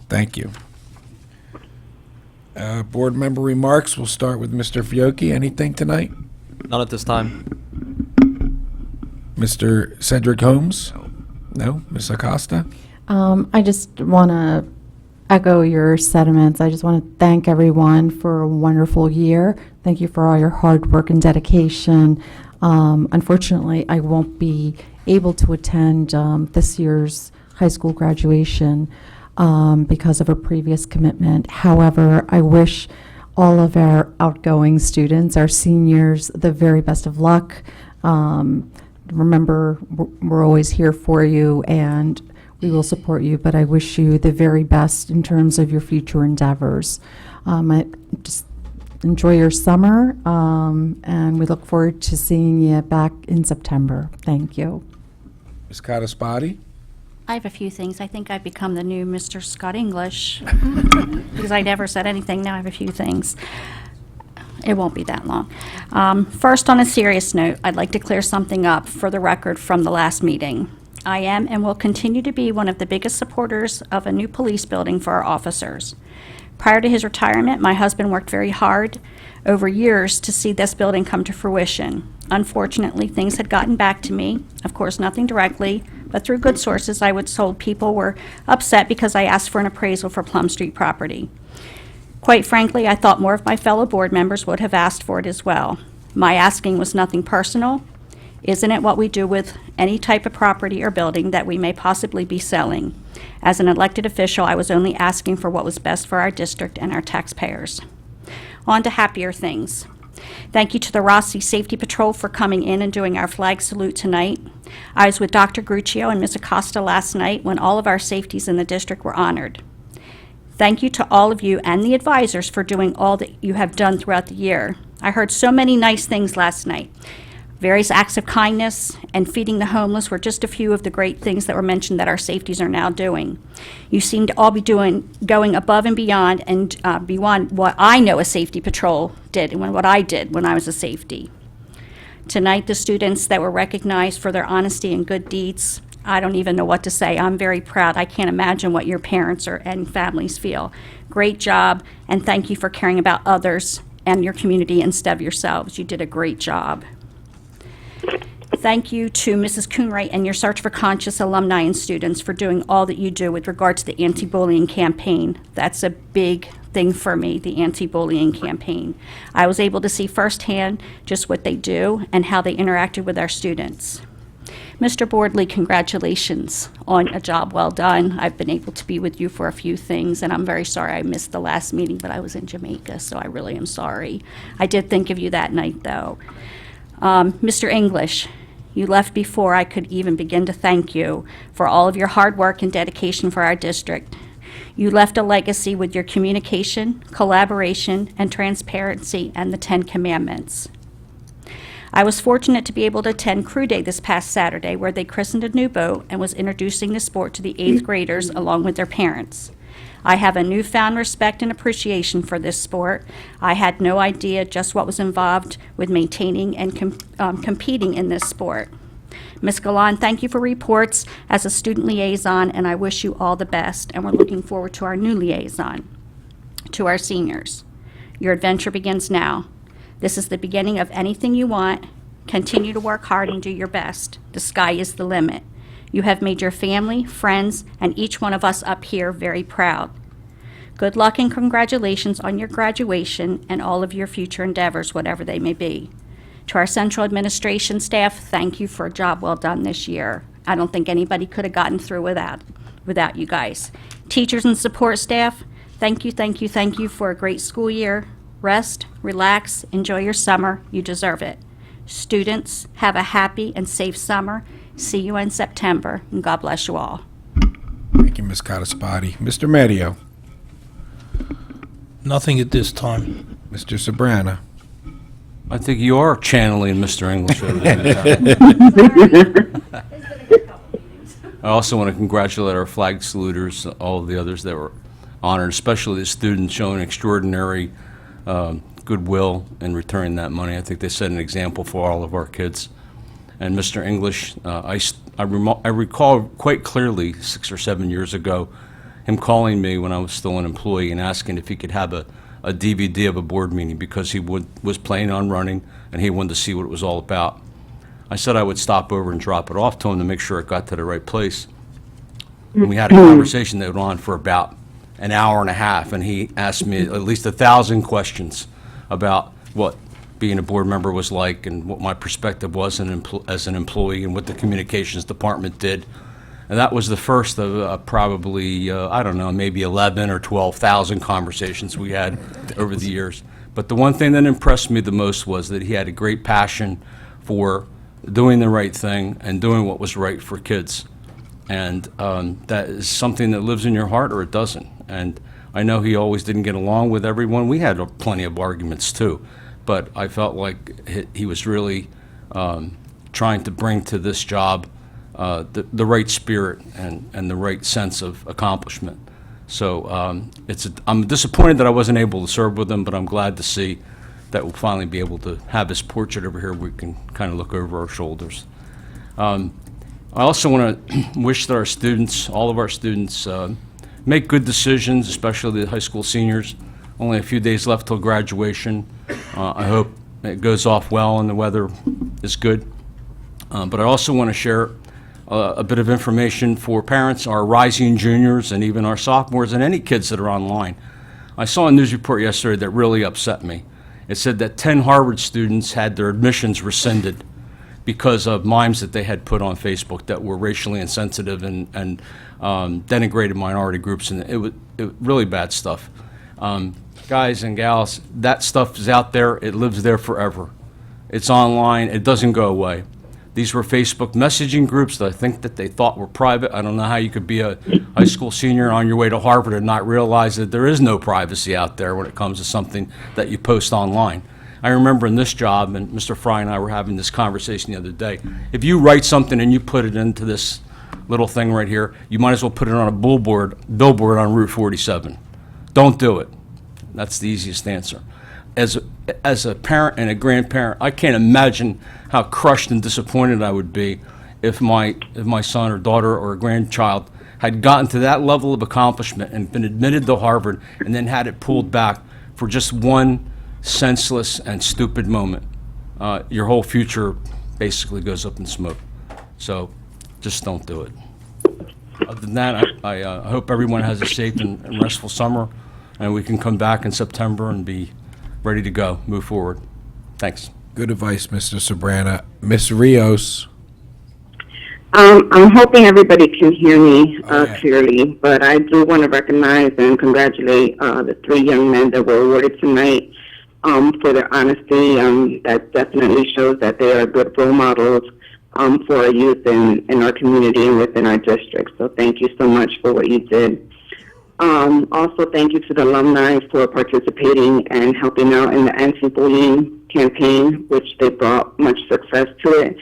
Thank you. Board member remarks. We'll start with Mr. Fiocchi. Anything tonight? None at this time. Mr. Cedric Holmes? No? Ms. Acosta? I just want to echo your sentiments. I just want to thank everyone for a wonderful year. Thank you for all your hard work and dedication. Unfortunately, I won't be able to attend this year's high school graduation because of a previous commitment. However, I wish all of our outgoing students, our seniors, the very best of luck. Remember, we're always here for you, and we will support you, but I wish you the very best in terms of your future endeavors. Just enjoy your summer, and we look forward to seeing you back in September. Thank you. Ms. Cataspati? I have a few things. I think I've become the new Mr. Scott English because I never said anything. Now I have a few things. It won't be that long. First, on a serious note, I'd like to clear something up for the record from the last meeting. I am and will continue to be one of the biggest supporters of a new police building for our officers. Prior to his retirement, my husband worked very hard over years to see this building come to fruition. Unfortunately, things had gotten back to me. Of course, nothing directly, but through good sources, I was told people were upset because I asked for an appraisal for Plum Street property. Quite frankly, I thought more of my fellow board members would have asked for it as well. My asking was nothing personal. Isn't it what we do with any type of property or building that we may possibly be selling? As an elected official, I was only asking for what was best for our district and our taxpayers. On to happier things. Thank you to the Rossi Safety Patrol for coming in and doing our flag salute tonight. I was with Dr. Gruccio and Ms. Acosta last night when all of our safeties in the district were honored. Thank you to all of you and the advisors for doing all that you have done throughout the year. I heard so many nice things last night. Various acts of kindness and feeding the homeless were just a few of the great things that were mentioned that our safeties are now doing. You seem to all be going above and beyond what I know a safety patrol did and what I did when I was a safety. Tonight, the students that were recognized for their honesty and good deeds, I don't even know what to say. I'm very proud. I can't imagine what your parents and families feel. Great job, and thank you for caring about others and your community instead of yourselves. You did a great job. Thank you to Mrs. Coonwright and your Search for Conscious alumni and students for doing all that you do with regard to the anti-bullying campaign. That's a big thing for me, the anti-bullying campaign. I was able to see firsthand just what they do and how they interacted with our students. Mr. Boardley, congratulations on a job well done. I've been able to be with you for a few things, and I'm very sorry I missed the last meeting, but I was in Jamaica, so I really am sorry. I did think of you that night, though. Mr. English, you left before I could even begin to thank you for all of your hard work and dedication for our district. You left a legacy with your communication, collaboration, and transparency and the 10 Commandments. I was fortunate to be able to attend Crew Day this past Saturday, where they christened a new boat and was introducing the sport to the 8th graders along with their parents. I have a newfound respect and appreciation for this sport. I had no idea just what was involved with maintaining and competing in this sport. Ms. Galan, thank you for reports as a student liaison, and I wish you all the best, and we're looking forward to our new liaison. To our seniors, your adventure begins now. This is the beginning of anything you want. Continue to work hard and do your best. The sky is the limit. You have made your family, friends, and each one of us up here very proud. Good luck and congratulations on your graduation and all of your future endeavors, whatever they may be. To our central administration staff, thank you for a job well done this year. I don't think anybody could have gotten through without you guys. Teachers and support staff, thank you for a great school year. Rest, relax, enjoy your summer. You deserve it. Students, have a happy and safe summer. See you in September, and God bless you all. Thank you, Ms. Cataspati. Mr. Medio. Nothing at this time. Mr. Sobrana. I think you are channeling Mr. English over there. I also want to congratulate our flag saluters, all of the others that were honored, especially the students showing extraordinary goodwill in returning that money. I think they set an example for all of our kids. And Mr. English, I recall quite clearly 6 or 7 years ago him calling me when I was still an employee and asking if he could have a DVD of a board meeting because he was planning on running and he wanted to see what it was all about. I said I would stop over and drop it off to him to make sure it got to the right place. And we had a conversation that went on for about an hour and a half, and he asked me at least 1,000 questions about what being a board member was like and what my perspective was as an employee and what the communications department did. And that was the first of probably, I don't know, maybe 11 or 12,000 conversations we had over the years. But the one thing that impressed me the most was that he had a great passion for doing the right thing and doing what was right for kids. And that is something that lives in your heart or it doesn't. And I know he always didn't get along with everyone. We had plenty of arguments too. But I felt like he was really trying to bring to this job the right spirit and the right sense of accomplishment. So I'm disappointed that I wasn't able to serve with him, but I'm glad to see that we'll finally be able to have his portrait over here. We can kind of look over our shoulders. I also want to wish that our students, all of our students, make good decisions, especially the high school seniors. Only a few days left till graduation. I hope it goes off well and the weather is good. But I also want to share a bit of information for parents, our rising juniors, and even our sophomores, and any kids that are online. I saw a news report yesterday that really upset me. It said that 10 Harvard students had their admissions rescinded because of memes that they had put on Facebook that were racially insensitive and denigrated minority groups, and it was really bad stuff. Guys and gals, that stuff is out there. It lives there forever. It's online. It doesn't go away. These were Facebook messaging groups that I think that they thought were private. I don't know how you could be a high school senior on your way to Harvard and not realize that there is no privacy out there when it comes to something that you post online. I remember in this job, and Mr. Fry and I were having this conversation the other day, if you write something and you put it into this little thing right here, you might as well put it on a billboard on Route 47. Don't do it. That's the easiest answer. As a parent and a grandparent, I can't imagine how crushed and disappointed I would be if my son or daughter or a grandchild had gotten to that level of accomplishment and been admitted to Harvard and then had it pulled back for just one senseless and stupid moment. Your whole future basically goes up in smoke. So just don't do it. Other than that, I hope everyone has a safe and restful summer, and we can come back in September and be ready to go, move forward. Thanks. Good advice, Mr. Sobrana. Ms. Rios. I'm hoping everybody can hear me clearly, but I do want to recognize and congratulate the 3 young men that were awarded tonight for their honesty. That definitely shows that they are good role models for our youth in our community and within our district. So thank you so much for what you did. Also, thank you to the alumni for participating and helping out in the anti-bullying campaign, which they brought much success to it.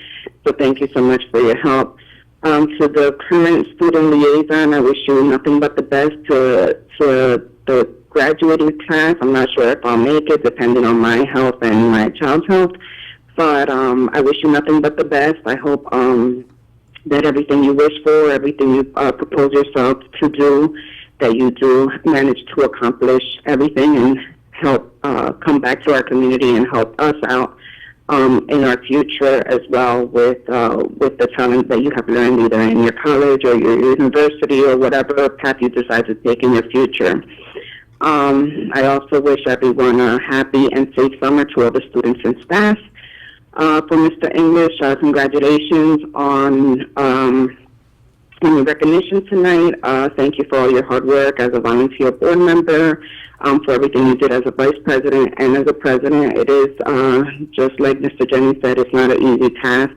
So thank you so much for your help. To the current student liaison, I wish you nothing but the best to the graduating class. I'm not sure if I'll make it, depending on my health and my child's health. But I wish you nothing but the best. I hope that everything you wish for, everything you propose yourself to do, that you do manage to accomplish everything and help come back to our community and help us out in our future as well with the talent that you have learned either in your college or your university or whatever path you decide to take in your future. I also wish everyone a happy and safe summer to all the students and staff. For Mr. English, congratulations on your recognition tonight. Thank you for all your hard work as a volunteer board member, for everything you did as a vice president and as a president. It is, just like Mr. Jennings said, it's not an easy task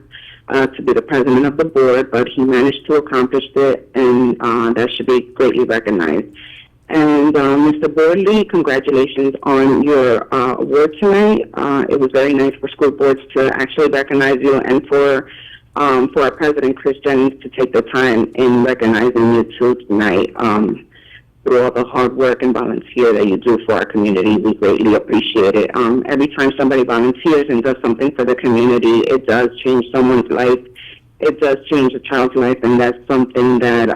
to be the president of the board, but he managed to accomplish it, and that should be greatly recognized. And Mr. Boardley, congratulations on your award tonight. It was very nice for school boards to actually recognize you, and for our president, Chris Jennings, to take the time in recognizing you too tonight. Through all the hard work and volunteer that you do for our community, we greatly appreciate it. Every time somebody volunteers and does something for the community, it does change someone's life. It does change a child's life, and that's something that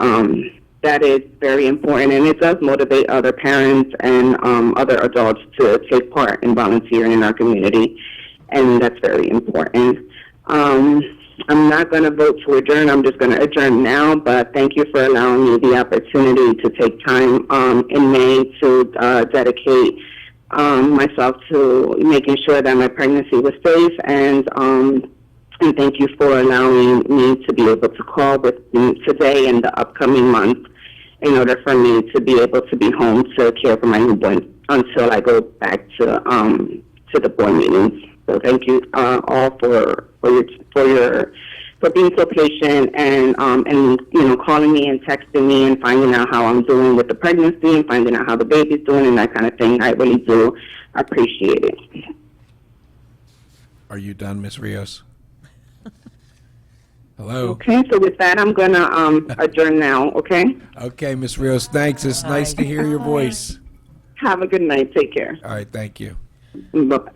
that is very important, and it does motivate other parents and other adults to take part in volunteering in our community, and that's very important. I'm not going to vote to adjourn. I'm just going to adjourn now, but thank you for allowing me the opportunity to take time in May to dedicate myself to making sure that my pregnancy was safe, and thank you for allowing me to be able to call with you today and the upcoming month in order for me to be able to be home to care for my newborn until I go back to the board meetings. So thank you all for being so patient and calling me and texting me and finding out how I'm doing with the pregnancy and finding out how the baby's doing and that kind of thing. I really do appreciate it. Are you done, Ms. Rios? Hello? Okay, so with that, I'm going to adjourn now, okay? Okay, Ms. Rios, thanks. It's nice to hear your voice. Have a good night. Take care. All right, thank you. Bye-bye.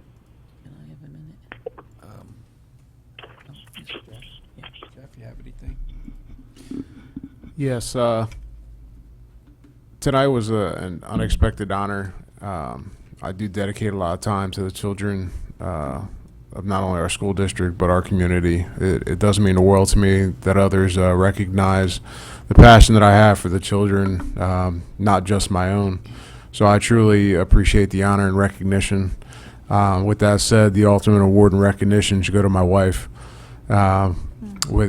Jeff, you have anything? Yes, tonight was an unexpected honor. I do dedicate a lot of time to the children of not only our school district but our community. It does mean the world to me that others recognize the passion that I have for the children, not just my own. So I truly appreciate the honor and recognition. With that said, the ultimate award and recognition should go to my wife.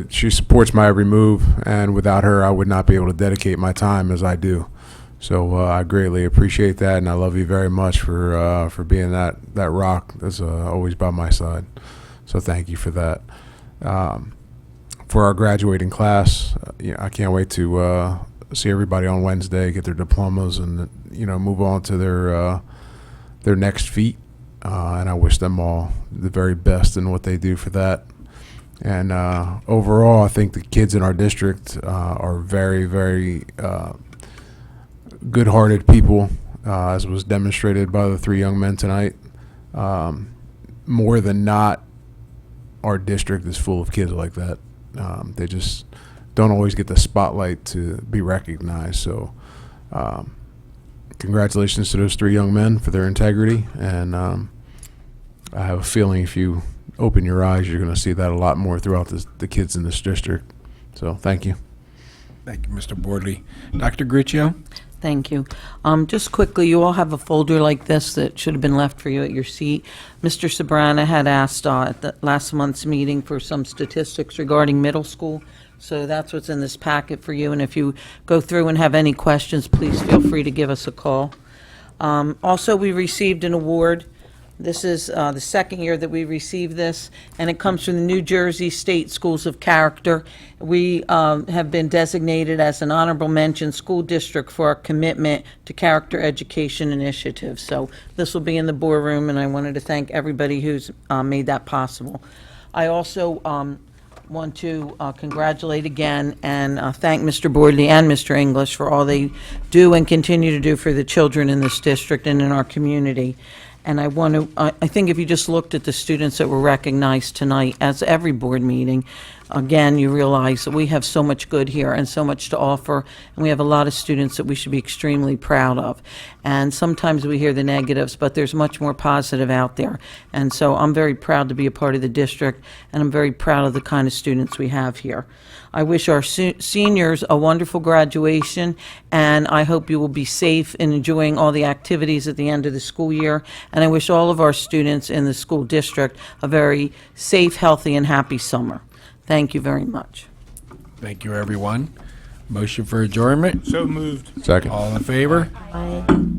She supports my every move, and without her, I would not be able to dedicate my time as I do. So I greatly appreciate that, and I love you very much for being that rock that's always by my side. So thank you for that. For our graduating class, I can't wait to see everybody on Wednesday, get their diplomas, and move on to their next feat. And I wish them all the very best in what they do for that. And overall, I think the kids in our district are very, very good-hearted people, as was demonstrated by the three young men tonight. More than not, our district is full of kids like that. They just don't always get the spotlight to be recognized. So congratulations to those three young men for their integrity. And I have a feeling if you open your eyes, you're going to see that a lot more throughout the kids in this district. So thank you. Thank you, Mr. Boardley. Dr. Gruccio? Thank you. Just quickly, you all have a folder like this that should have been left for you at your seat. Mr. Sabrana had asked at the last month's meeting for some statistics regarding middle school, so that's what's in this packet for you. And if you go through and have any questions, please feel free to give us a call. Also, we received an award This is the second year that we received this, and it comes from the New Jersey State Schools of Character. We have been designated as an honorable mention school district for our commitment to character education initiatives. So this will be in the boardroom, and I wanted to thank everybody who's made that possible. I also want to congratulate again and thank Mr. Boardley and Mr. English for all they do and continue to do for the children in this district and in our community. And I want to, I think if you just looked at the students that were recognized tonight, as every board meeting, again, you realize that we have so much good here and so much to offer, and we have a lot of students that we should be extremely proud of. And sometimes we hear the negatives, but there's much more positive out there. And so I'm very proud to be a part of the district, and I'm very proud of the kind of students we have here. I wish our seniors a wonderful graduation, and I hope you will be safe in enjoying all the activities at the end of the school year. And I wish all of our students in the school district a very safe, healthy, and happy summer. Thank you very much. Thank you, everyone. Motion for adjournment? So moved. Second. All in favor? Aye.